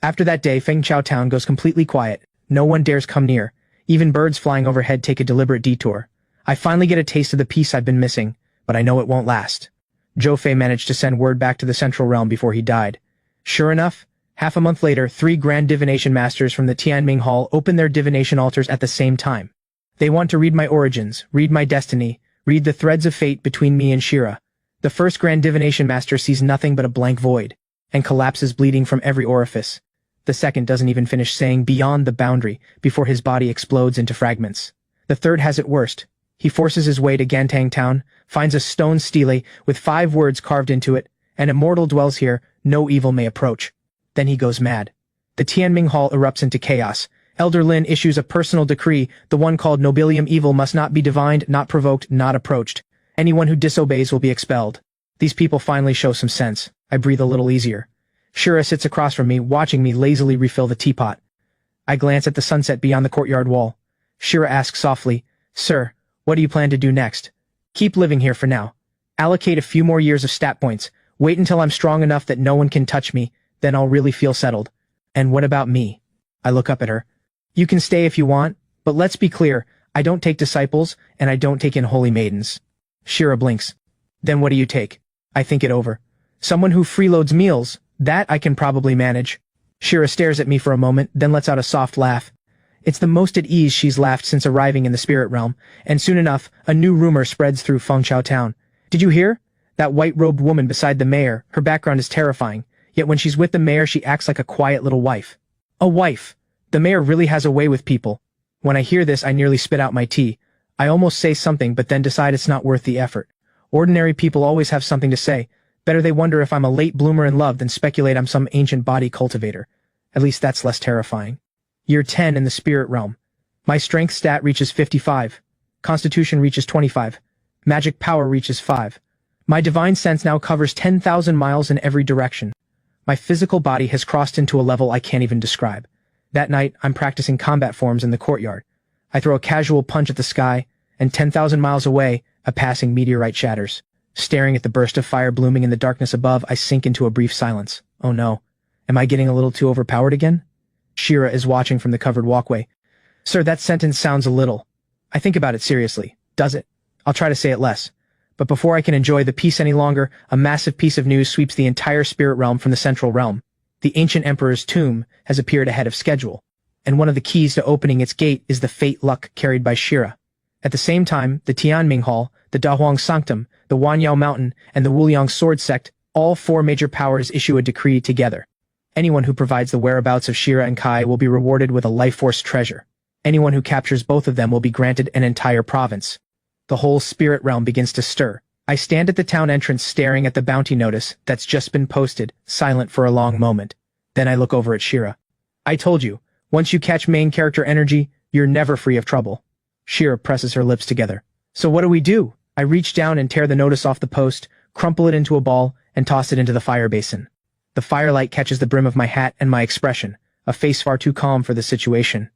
After that day, Fengchao town goes completely quiet. No one dares come near. Even birds flying overhead take a deliberate detour. I finally get a taste of the peace I've been missing, but I know it won't last. Zhou Fei managed to send word back to the central realm before he died. Sure enough, half a month later, 3 grand divination masters from the Tianming Hall open their divination altars at the same time. They want to read my origins, read my destiny, read the threads of fate between me and Shira. The first grand divination master sees nothing but a blank void, and collapses bleeding from every orifice. The second doesn't even finish saying beyond the boundary before his body explodes into fragments. The third has it worst. He forces his way to Gantang town, finds a stone stele with 5 words carved into it, "An immortal dwells here, no evil may approach." Then he goes mad. The Tianming Hall erupts into chaos. Elder Lin issues a personal decree, the one called Nobilium Evil must not be divined, not provoked, not approached. Anyone who disobeys will be expelled. These people finally show some sense. I breathe a little easier. Shira sits across from me, watching me lazily refill the teapot. I glance at the sunset beyond the courtyard wall. Shira asks softly, "Sir, what do you plan to do next?" "Keep living here for now. Allocate a few more years of stat points. Wait until I'm strong enough that no one can touch me, then I'll really feel settled." "And what about me?" I look up at her. "You can stay if you want, but let's be clear, I don't take disciples, and I don't take in holy maidens." Shira blinks. "Then what do you take?" I think it over. "Someone who freeloads meals, that I can probably manage." Shira stares at me for a moment, then lets out a soft laugh. It's the most at ease she's laughed since arriving in the spirit realm, and soon enough, a new rumor spreads through Fengchao town. "Did you hear? That white-robed woman beside the mayor, her background is terrifying, yet when she's with the mayor she acts like a quiet little wife." A wife! The mayor really has a way with people. When I hear this I nearly spit out my tea. I almost say something but then decide it's not worth the effort. Ordinary people always have something to say. Better they wonder if I'm a late bloomer in love than speculate I'm some ancient body cultivator. At least that's less terrifying. Year 10 in the spirit realm. My strength stat reaches 55. Constitution reaches 25. Magic power reaches 5. My divine sense now covers 10,000 miles in every direction. My physical body has crossed into a level I can't even describe. That night, I'm practicing combat forms in the courtyard. I throw a casual punch at the sky, and 10,000 miles away, a passing meteorite shatters. Staring at the burst of fire blooming in the darkness above, I sink into a brief silence. Oh no. Am I getting a little too overpowered again? Shira is watching from the covered walkway. "Sir, that sentence sounds a little." I think about it seriously. Does it? I'll try to say it less. But before I can enjoy the peace any longer, a massive piece of news sweeps the entire spirit realm from the central realm. The ancient emperor's tomb has appeared ahead of schedule, and one of the keys to opening its gate is the fate luck carried by Shira. At the same time, the Tianming Hall, the Dahuang Sanctum, the Wanyao Mountain, and the Wuliang Sword Sect, all 4 major powers issue a decree together. Anyone who provides the whereabouts of Shira and Kai will be rewarded with a life force treasure. Anyone who captures both of them will be granted an entire province. The whole spirit realm begins to stir. I stand at the town entrance staring at the bounty notice that's just been posted, silent for a long moment. Then I look over at Shira. "I told you, once you catch main character energy, you're never free of trouble." Shira presses her lips together. "So what do we do?" I reach down and tear the notice off the post, crumple it into a ball, and toss it into the fire basin. The firelight catches the brim of my hat and my expression, a face far too calm for the situation.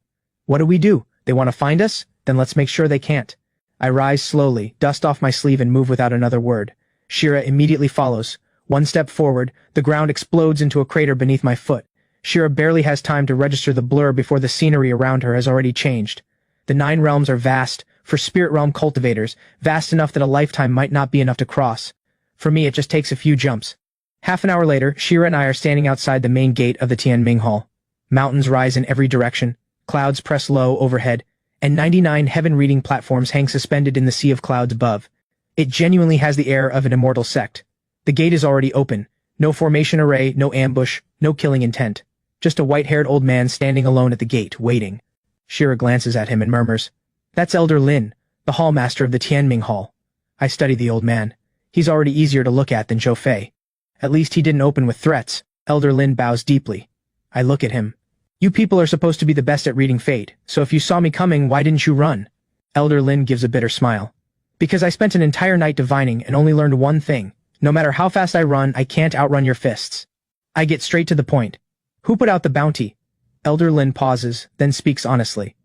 "What do we do? They want to find us? Then let's make sure they can't." I rise slowly, dust off my sleeve and move without another word. Shira immediately follows. One step forward, the ground explodes into a crater beneath my foot. Shira barely has time to register the blur before the scenery around her has already changed. The 9 realms are vast, for spirit realm cultivators, vast enough that a lifetime might not be enough to cross. For me, it just takes a few jumps. Half an hour later, Shira and I are standing outside the main gate of the Tianming Hall. Mountains rise in every direction, clouds press low overhead, and 99 heaven-reading platforms hang suspended in the sea of clouds above. It genuinely has the air of an immortal sect. The gate is already open. No formation array, no ambush, no killing intent. Just a white-haired old man standing alone at the gate, waiting. Shira glances at him and murmurs, "That's Elder Lin, the hallmaster of the Tianming Hall." I study the old man. He's already easier to look at than Zhou Fei. At least he didn't open with threats. Elder Lin bows deeply. I look at him. "You people are supposed to be the best at reading fate, so if you saw me coming, why didn't you run?" Elder Lin gives a bitter smile. "Because I spent an entire night divining and only learned one thing. No matter how fast I run, I can't outrun your fists." I get straight to the point. "Who put out the bounty?" Elder Lin pauses, then speaks honestly.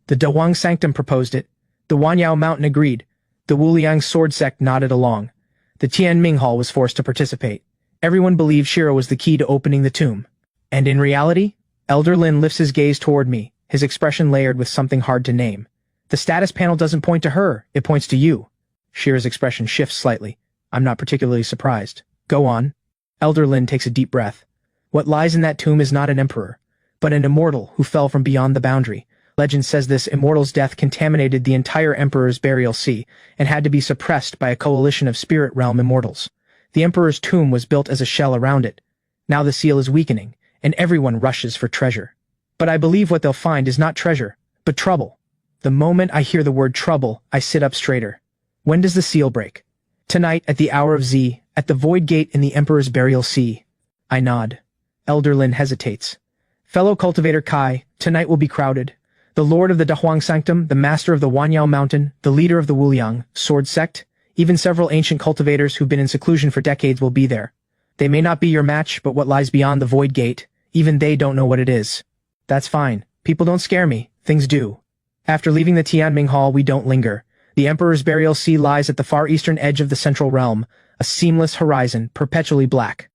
"The Dahuang Sanctum proposed it. The Wanyao Mountain agreed. The Wuliang Sword Sect nodded along. The Tianming Hall was forced to participate. Everyone believed Shira was the key to opening the tomb. And in reality?" Elder Lin lifts his gaze toward me, his expression layered with something hard to name. "The status panel doesn't point to her, it points to you." Shira's expression shifts slightly. I'm not particularly surprised. "Go on." Elder Lin takes a deep breath. "What lies in that tomb is not an emperor, but an immortal who fell from beyond the boundary. Legend says this immortal's death contaminated the entire emperor's burial sea and had to be suppressed by a coalition of spirit realm immortals. The emperor's tomb was built as a shell around it. Now the seal is weakening, and everyone rushes for treasure. But I believe what they'll find is not treasure, but trouble. The moment I hear the word trouble, I sit up straighter. When does the seal break? Tonight, at the hour of Z, at the Void Gate in the Emperor's Burial Sea. I nod. Elder Lin hesitates. Fellow cultivator Kai, tonight will be crowded. The Lord of the Dahuang Sanctum, the Master of the Wanyao Mountain, the leader of the Wuliang Sword Sect, even several ancient cultivators who've been in seclusion for decades will be there. They may not be your match, but what lies beyond the Void Gate, even they don't know what it is. That's fine. People don't scare me. Things do. After leaving the Tianming Hall, we don't linger. The Emperor's Burial Sea lies at the far eastern edge of the Central Realm, a seamless horizon, perpetually black.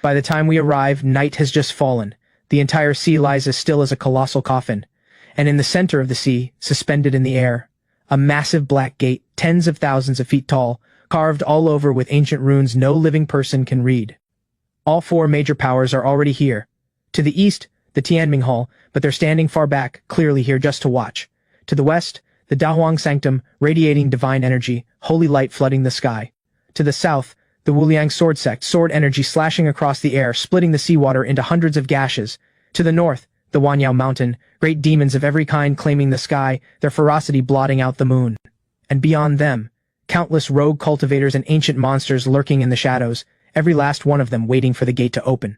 By the time we arrive, night has just fallen. The entire sea lies as still as a colossal coffin. And in the center of the sea, suspended in the air, a massive black gate, tens of thousands of feet tall, carved all over with ancient runes no living person can read. All four major powers are already here. To the east, the Tianming Hall, but they're standing far back, clearly here just to watch. To the west, the Dahuang Sanctum, radiating divine energy, holy light flooding the sky. To the south, the Wuliang Sword Sect, sword energy slashing across the air, splitting the seawater into hundreds of gashes. To the north, the Wanyao Mountain, great demons of every kind claiming the sky, their ferocity blotting out the moon. And beyond them, countless rogue cultivators and ancient monsters lurking in the shadows, every last one of them waiting for the gate to open.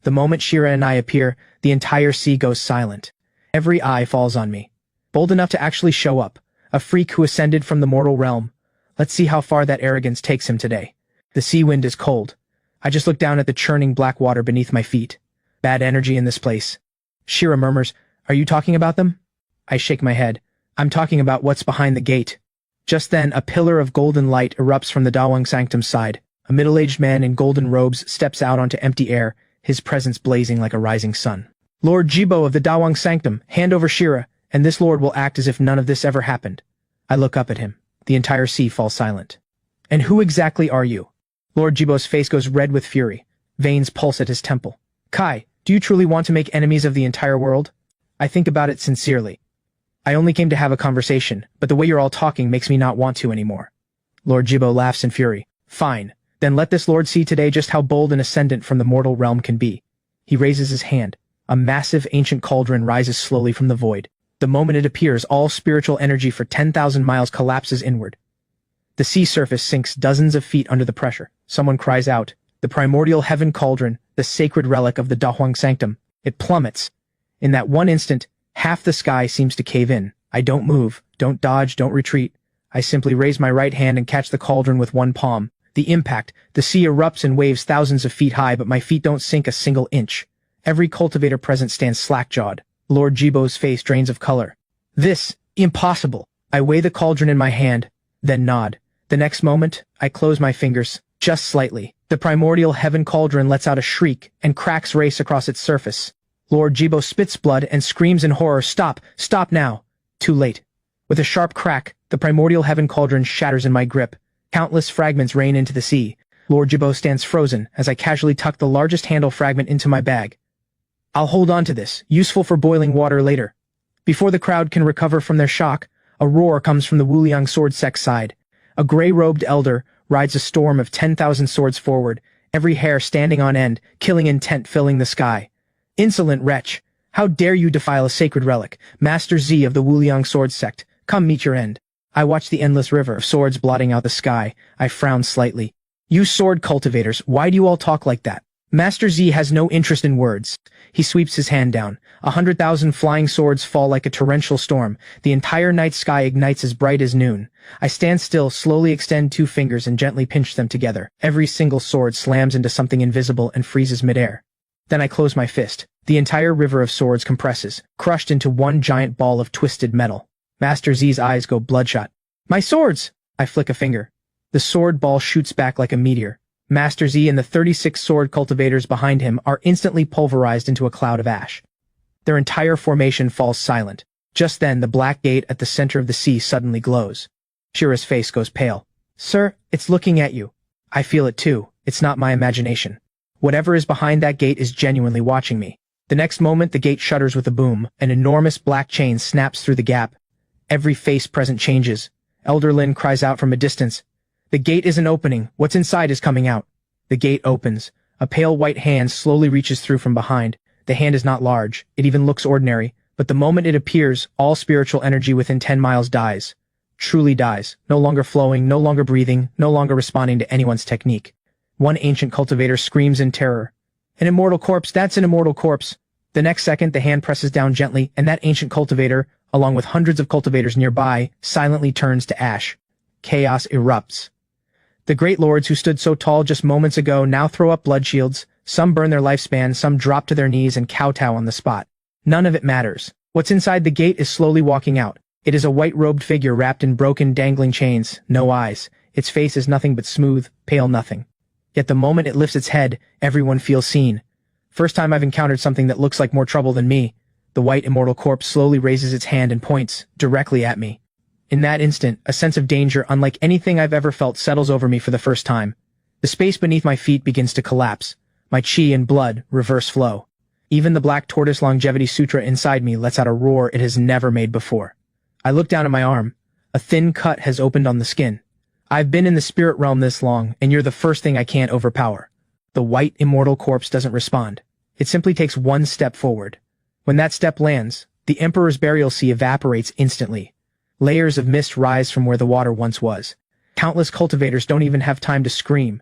The moment Shira and I appear, the entire sea goes silent. Every eye falls on me. Bold enough to actually show up, a freak who ascended from the mortal realm. Let's see how far that arrogance takes him today. The sea wind is cold. I just look down at the churning black water beneath my feet. Bad energy in this place. Shira murmurs, "Are you talking about them?" I shake my head. I'm talking about what's behind the gate. Just then, a pillar of golden light erupts from the Dahuang Sanctum's side. A middle-aged man in golden robes steps out onto empty air, his presence blazing like a rising sun. "Lord Jibo of the Dahuang Sanctum, hand over Shira, and this lord will act as if none of this ever happened." I look up at him. The entire sea falls silent. "And who exactly are you?" Lord Jibo's face goes red with fury. Veins pulse at his temple. "Kai, do you truly want to make enemies of the entire world?" I think about it sincerely. "I only came to have a conversation, but the way you're all talking makes me not want to anymore." Lord Jibo laughs in fury. "Fine. Then let this lord see today just how bold an ascendant from the mortal realm can be." He raises his hand. A massive ancient cauldron rises slowly from the void. The moment it appears, all spiritual energy for 10,000 miles collapses inward. The sea surface sinks dozens of feet under the pressure. Someone cries out, "The primordial heaven cauldron, the sacred relic of the Dahuang Sanctum." It plummets. In that one instant, half the sky seems to cave in. I don't move, don't dodge, don't retreat. I simply raise my right hand and catch the cauldron with one palm. The impact, the sea erupts in waves thousands of feet high, but my feet don't sink a single inch. Every cultivator present stands slack-jawed. Lord Jibo's face drains of color. "This, impossible." I weigh the cauldron in my hand, then nod. The next moment, I close my fingers, just slightly. The primordial heaven cauldron lets out a shriek, and cracks race across its surface. Lord Jibo spits blood and screams in horror, "Stop! Stop now!" Too late. With a sharp crack, the primordial heaven cauldron shatters in my grip. Countless fragments rain into the sea. Lord Jibo stands frozen as I casually tuck the largest handle fragment into my bag. I'll hold on to this, useful for boiling water later. Before the crowd can recover from their shock, a roar comes from the Wuliang Sword Sect side. A gray-robed elder rides a storm of 10,000 swords forward, every hair standing on end, killing intent filling the sky. "Insolent wretch! How dare you defile a sacred relic? Master Z of the Wuliang Sword Sect, come meet your end." I watch the endless river of swords blotting out the sky. I frown slightly. "You sword cultivators, why do you all talk like that?" Master Z has no interest in words. He sweeps his hand down. 100,000 flying swords fall like a torrential storm. The entire night sky ignites as bright as noon. I stand still, slowly extend 2 fingers and gently pinch them together. Every single sword slams into something invisible and freezes midair. Then I close my fist. The entire river of swords compresses, crushed into one giant ball of twisted metal. Master Z's eyes go bloodshot. "My swords!" I flick a finger. The sword ball shoots back like a meteor. Master Z and the 36 sword cultivators behind him are instantly pulverized into a cloud of ash. Their entire formation falls silent. Just then, the black gate at the center of the sea suddenly glows. Shira's face goes pale. "Sir, it's looking at you." I feel it too. It's not my imagination. Whatever is behind that gate is genuinely watching me. The next moment, the gate shudders with a boom. An enormous black chain snaps through the gap. Every face present changes. Elder Lin cries out from a distance, "The gate isn't opening. What's inside is coming out." The gate opens. A pale white hand slowly reaches through from behind. The hand is not large. It even looks ordinary, But the moment it appears, all spiritual energy within 10 miles dies. Truly dies, no longer flowing, no longer breathing, no longer responding to anyone's technique. One ancient cultivator screams in terror. An immortal corpse, that's an immortal corpse. The next second, the hand presses down gently, and that ancient cultivator, along with hundreds of cultivators nearby, silently turns to ash. Chaos erupts. The great lords who stood so tall just moments ago now throw up blood shields, some burn their lifespan, some drop to their knees and kowtow on the spot. None of it matters. What's inside the gate is slowly walking out. It is a white-robed figure wrapped in broken, dangling chains, no eyes. Its face is nothing but smooth, pale nothing. Yet the moment it lifts its head, everyone feels seen. First time I've encountered something that looks like more trouble than me. The white immortal corpse slowly raises its hand and points directly at me. In that instant, a sense of danger unlike anything I've ever felt settles over me for the first time. The space beneath my feet begins to collapse. My chi and blood reverse flow. Even the Black Tortoise Longevity Sutra inside me lets out a roar it has never made before. I look down at my arm. A thin cut has opened on the skin. I've been in the spirit realm this long, and you're the first thing I can't overpower. The white immortal corpse doesn't respond. It simply takes one step forward. When that step lands, the Emperor's burial sea evaporates instantly. Layers of mist rise from where the water once was. Countless cultivators don't even have time to scream.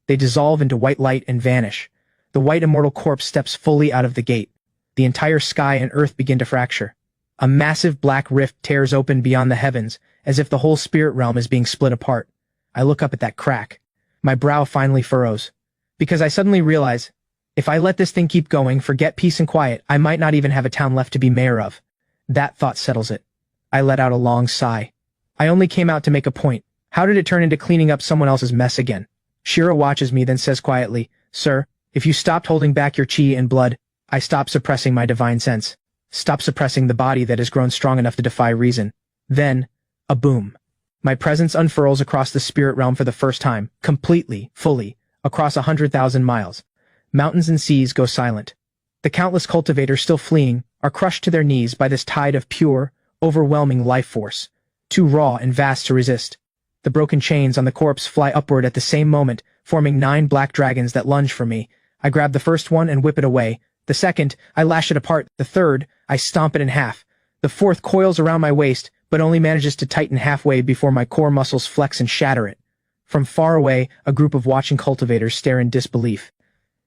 They dissolve into white light and vanish. The white immortal corpse steps fully out of the gate. The entire sky and earth begin to fracture. A massive black rift tears open beyond the heavens, as if the whole spirit realm is being split apart. I look up at that crack. My brow finally furrows. Because I suddenly realize, if I let this thing keep going, forget peace and quiet, I might not even have a town left to be mayor of. That thought settles it. I let out a long sigh. I only came out to make a point. How did it turn into cleaning up someone else's mess again? Shira watches me, then says quietly, "Sir, if you stopped holding back your chi and blood, I stopped suppressing my divine sense. Stop suppressing the body that has grown strong enough to defy reason." Then, a boom. My presence unfurls across the spirit realm for the first time, completely, fully, across 100,000 miles. Mountains and seas go silent. The countless cultivators still fleeing are crushed to their knees by this tide of pure, overwhelming life force, too raw and vast to resist. The broken chains on the corpse fly upward at the same moment, forming 9 black dragons that lunge for me. I grab the first one and whip it away. The second, I lash it apart. The third, I stomp it in half. The fourth coils around my waist, but only manages to tighten halfway before my core muscles flex and shatter it. From far away, a group of watching cultivators stare in disbelief.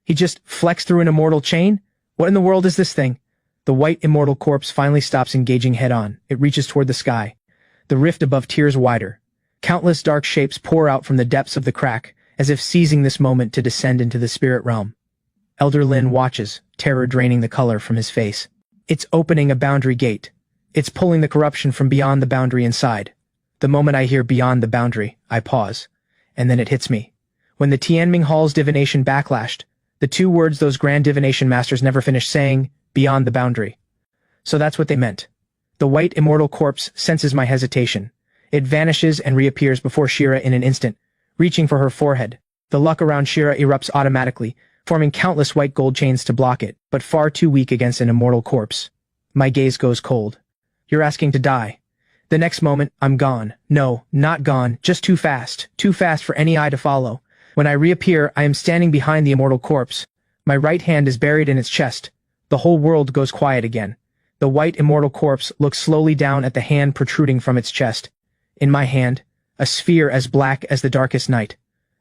He just flexed through an immortal chain? What in the world is this thing? The white immortal corpse finally stops engaging head-on. It reaches toward the sky. The rift above tears wider. Countless dark shapes pour out from the depths of the crack, as if seizing this moment to descend into the spirit realm. Elder Lin watches, terror draining the color from his face. It's opening a boundary gate. It's pulling the corruption from beyond the boundary inside. The moment I hear "beyond the boundary," I pause. And then it hits me. When the Tianming Hall's divination backlashed, the 2 words those grand divination masters never finished saying, "beyond the boundary." So that's what they meant. The white immortal corpse senses my hesitation. It vanishes and reappears before Shira in an instant, reaching for her forehead. The luck around Shira erupts automatically, forming countless white gold chains to block it, but far too weak against an immortal corpse. My gaze goes cold. "You're asking to die." The next moment, I'm gone. No, not gone, just too fast for any eye to follow. When I reappear, I am standing behind the immortal corpse. My right hand is buried in its chest. The whole world goes quiet again. The white immortal corpse looks slowly down at the hand protruding from its chest. In my hand, a sphere as black as the darkest night.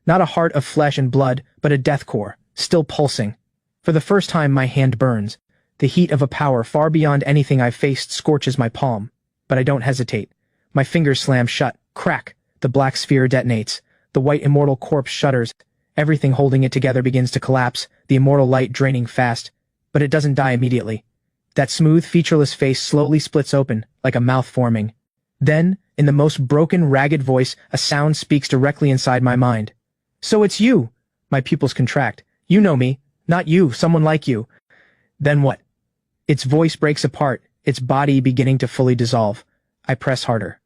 Not a heart of flesh and blood, but a death core, still pulsing. For the first time, my hand burns. The heat of a power far beyond anything I've faced scorches my palm. But I don't hesitate. My fingers slam shut. Crack! The black sphere detonates. The white immortal corpse shudders. Everything holding it together begins to collapse, the immortal light draining fast. But it doesn't die immediately. That smooth, featureless face slowly splits open, like a mouth forming. Then, in the most broken, ragged voice, a sound speaks directly inside my mind. "So it's you!" My pupils contract. "You know me. Not you, someone like you." Then what? Its voice breaks apart, its body beginning to fully dissolve. I press harder.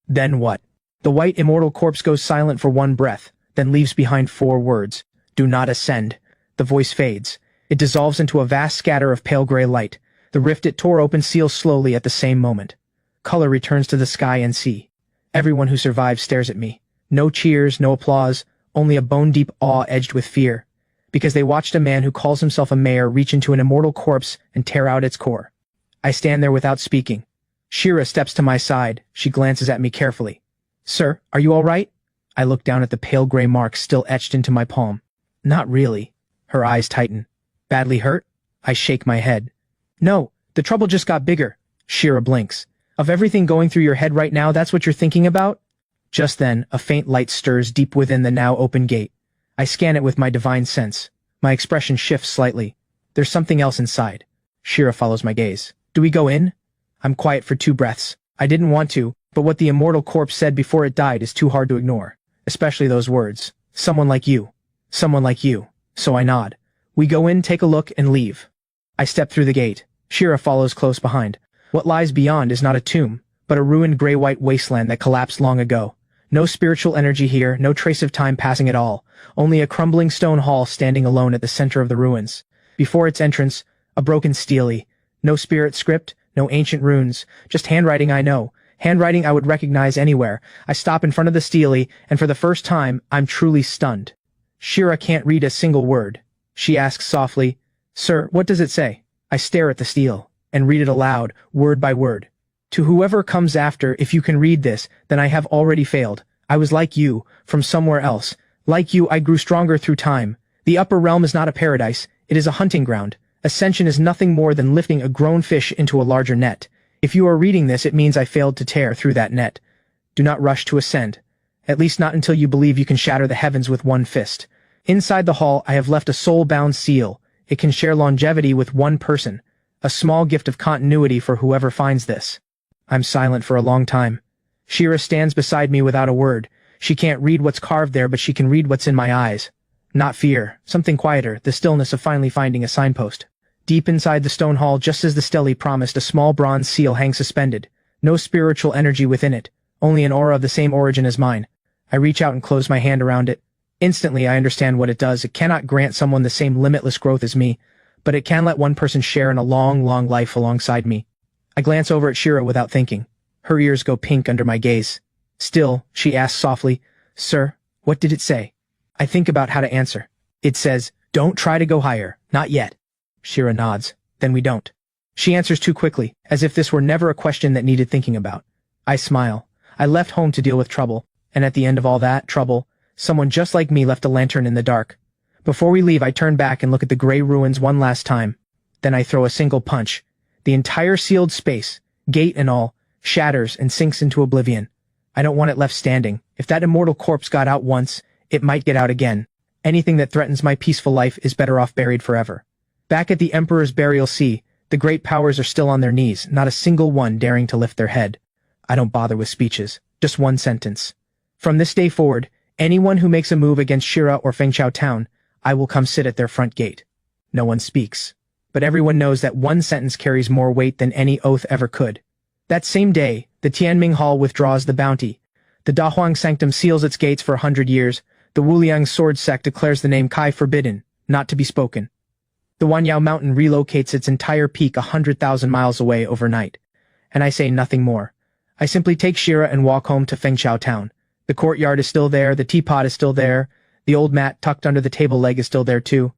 Then what? The white immortal corpse goes silent for one breath, then leaves behind 4 words. "Do not ascend." The voice fades. It dissolves into a vast scatter of pale gray light. The rift it tore open seals slowly at the same moment. Color returns to the sky and sea. Everyone who survives stares at me. No cheers, no applause, only a bone-deep awe edged with fear. Because they watched a man who calls himself a mayor reach into an immortal corpse and tear out its core. I stand there without speaking. Shira steps to my side. She glances at me carefully. Sir, are you all right? I look down at the pale gray marks still etched into my palm. Not really. Her eyes tighten. Badly hurt? I shake my head. No, the trouble just got bigger. Shira blinks. Of everything going through your head right now, that's what you're thinking about? Just then, a faint light stirs deep within the now open gate. I scan it with my divine sense. My expression shifts slightly. There's something else inside. Shira follows my gaze. Do we go in? I'm quiet for 2 breaths. I didn't want to, but what the immortal corpse said before it died is too hard to ignore. Especially those words. Someone like you. Someone like you. So I nod. We go in, take a look, and leave. I step through the gate. Shira follows close behind. What lies beyond is not a tomb, but a ruined gray-white wasteland that collapsed long ago. No spiritual energy here, no trace of time passing at all. Only a crumbling stone hall standing alone at the center of the ruins. Before its entrance, a broken stele. No spirit script, no ancient runes, just handwriting I know. Handwriting I would recognize anywhere. I stop in front of the stele, and for the first time, I'm truly stunned. Shira can't read a single word. She asks softly, Sir, what does it say? I stare at the stele, and read it aloud, word by word. To whoever comes after, if you can read this, then I have already failed. I was like you, from somewhere else. Like you, I grew stronger through time. The upper realm is not a paradise, it is a hunting ground. Ascension is nothing more than lifting a grown fish into a larger net. If you are reading this, it means I failed to tear through that net. Do not rush to ascend. At least not until you believe you can shatter the heavens with one fist. Inside the hall, I have left a soul-bound seal. It can share longevity with one person. A small gift of continuity for whoever finds this. I'm silent for a long time. Shira stands beside me without a word. She can't read what's carved there, but she can read what's in my eyes. Not fear, something quieter, the stillness of finally finding a signpost. Deep inside the stone hall, just as the stele promised, a small bronze seal hangs suspended. No spiritual energy within it, only an aura of the same origin as mine. I reach out and close my hand around it. Instantly, I understand what it does. It cannot grant someone the same limitless growth as me, but it can let one person share in a long, long life alongside me. I glance over at Shira without thinking. Her ears go pink under my gaze. Still, she asks softly, Sir, what did it say? I think about how to answer. It says, don't try to go higher, not yet. Shira nods. Then we don't. She answers too quickly, as if this were never a question that needed thinking about. I smile. I left home to deal with trouble, and at the end of all that trouble, someone just like me left a lantern in the dark. Before we leave, I turn back and look at the gray ruins one last time. Then I throw a single punch. The entire sealed space, gate and all, shatters and sinks into oblivion. I don't want it left standing. If that immortal corpse got out once, it might get out again. Anything that threatens my peaceful life is better off buried forever. Back at the Emperor's burial sea, the great powers are still on their knees, not a single one daring to lift their head. I don't bother with speeches, just one sentence. From this day forward, anyone who makes a move against Shira or Fengchao Town, I will come sit at their front gate. No one speaks. But everyone knows that one sentence carries more weight than any oath ever could. That same day, the Tianming Hall withdraws the bounty. The Dahuang Sanctum seals its gates for 100 years. The Wuliang sword sect declares the name Kai forbidden, not to be spoken. The Wanyao Mountain relocates its entire peak 100,000 miles away overnight. And I say nothing more. I simply take Shira and walk home to Fengchao Town. The courtyard is still there, the teapot is still there, the old mat tucked under the table leg is still there too.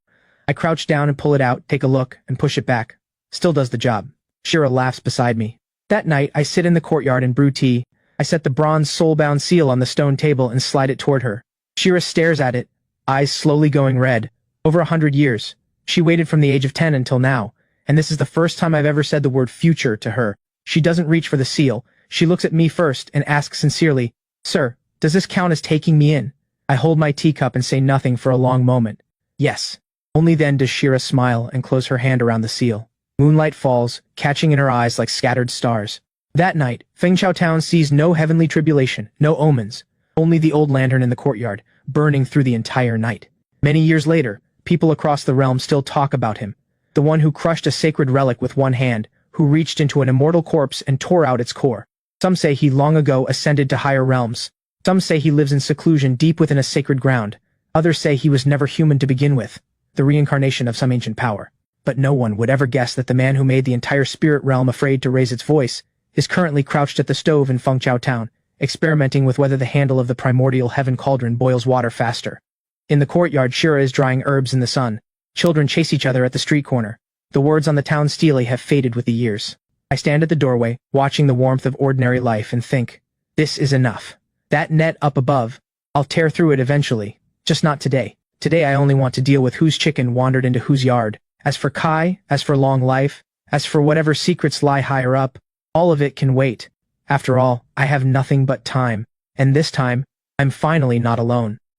I crouch down and pull it out, take a look, and push it back. Still does the job. Shira laughs beside me. That night, I sit in the courtyard and brew tea. I set the bronze soul-bound seal on the stone table and slide it toward her. Shira stares at it, eyes slowly going red. Over 100 years. She waited from the age of 10 until now, and this is the first time I've ever said the word future to her. She doesn't reach for the seal. She looks at me first and asks sincerely, Sir, does this count as taking me in? I hold my teacup and say nothing for a long moment. Yes. Only then does Shira smile and close her hand around the seal. Moonlight falls, catching in her eyes like scattered stars. That night, Fengchao Town sees no heavenly tribulation, no omens, only the old lantern in the courtyard, burning through the entire night. Many years later, people across the realm still talk about him. The one who crushed a sacred relic with one hand, who reached into an immortal corpse and tore out its core. Some say he long ago ascended to higher realms. Some say he lives in seclusion deep within a sacred ground. Others say he was never human to begin with, the reincarnation of some ancient power. But no one would ever guess that the man who made the entire spirit realm afraid to raise its voice is currently crouched at the stove in Fengchao Town, experimenting with whether the handle of the primordial heaven cauldron boils water faster. In the courtyard, Shira is drying herbs in the sun. Children chase each other at the street corner. The words on the town stele have faded with the years. I stand at the doorway, watching the warmth of ordinary life and think, this is enough. That net up above, I'll tear through it eventually, just not today. Today I only want to deal with whose chicken wandered into whose yard. As for Kai, as for long life, as for whatever secrets lie higher up, all of it can wait. After all, I have nothing but time. And this time, I'm finally not alone.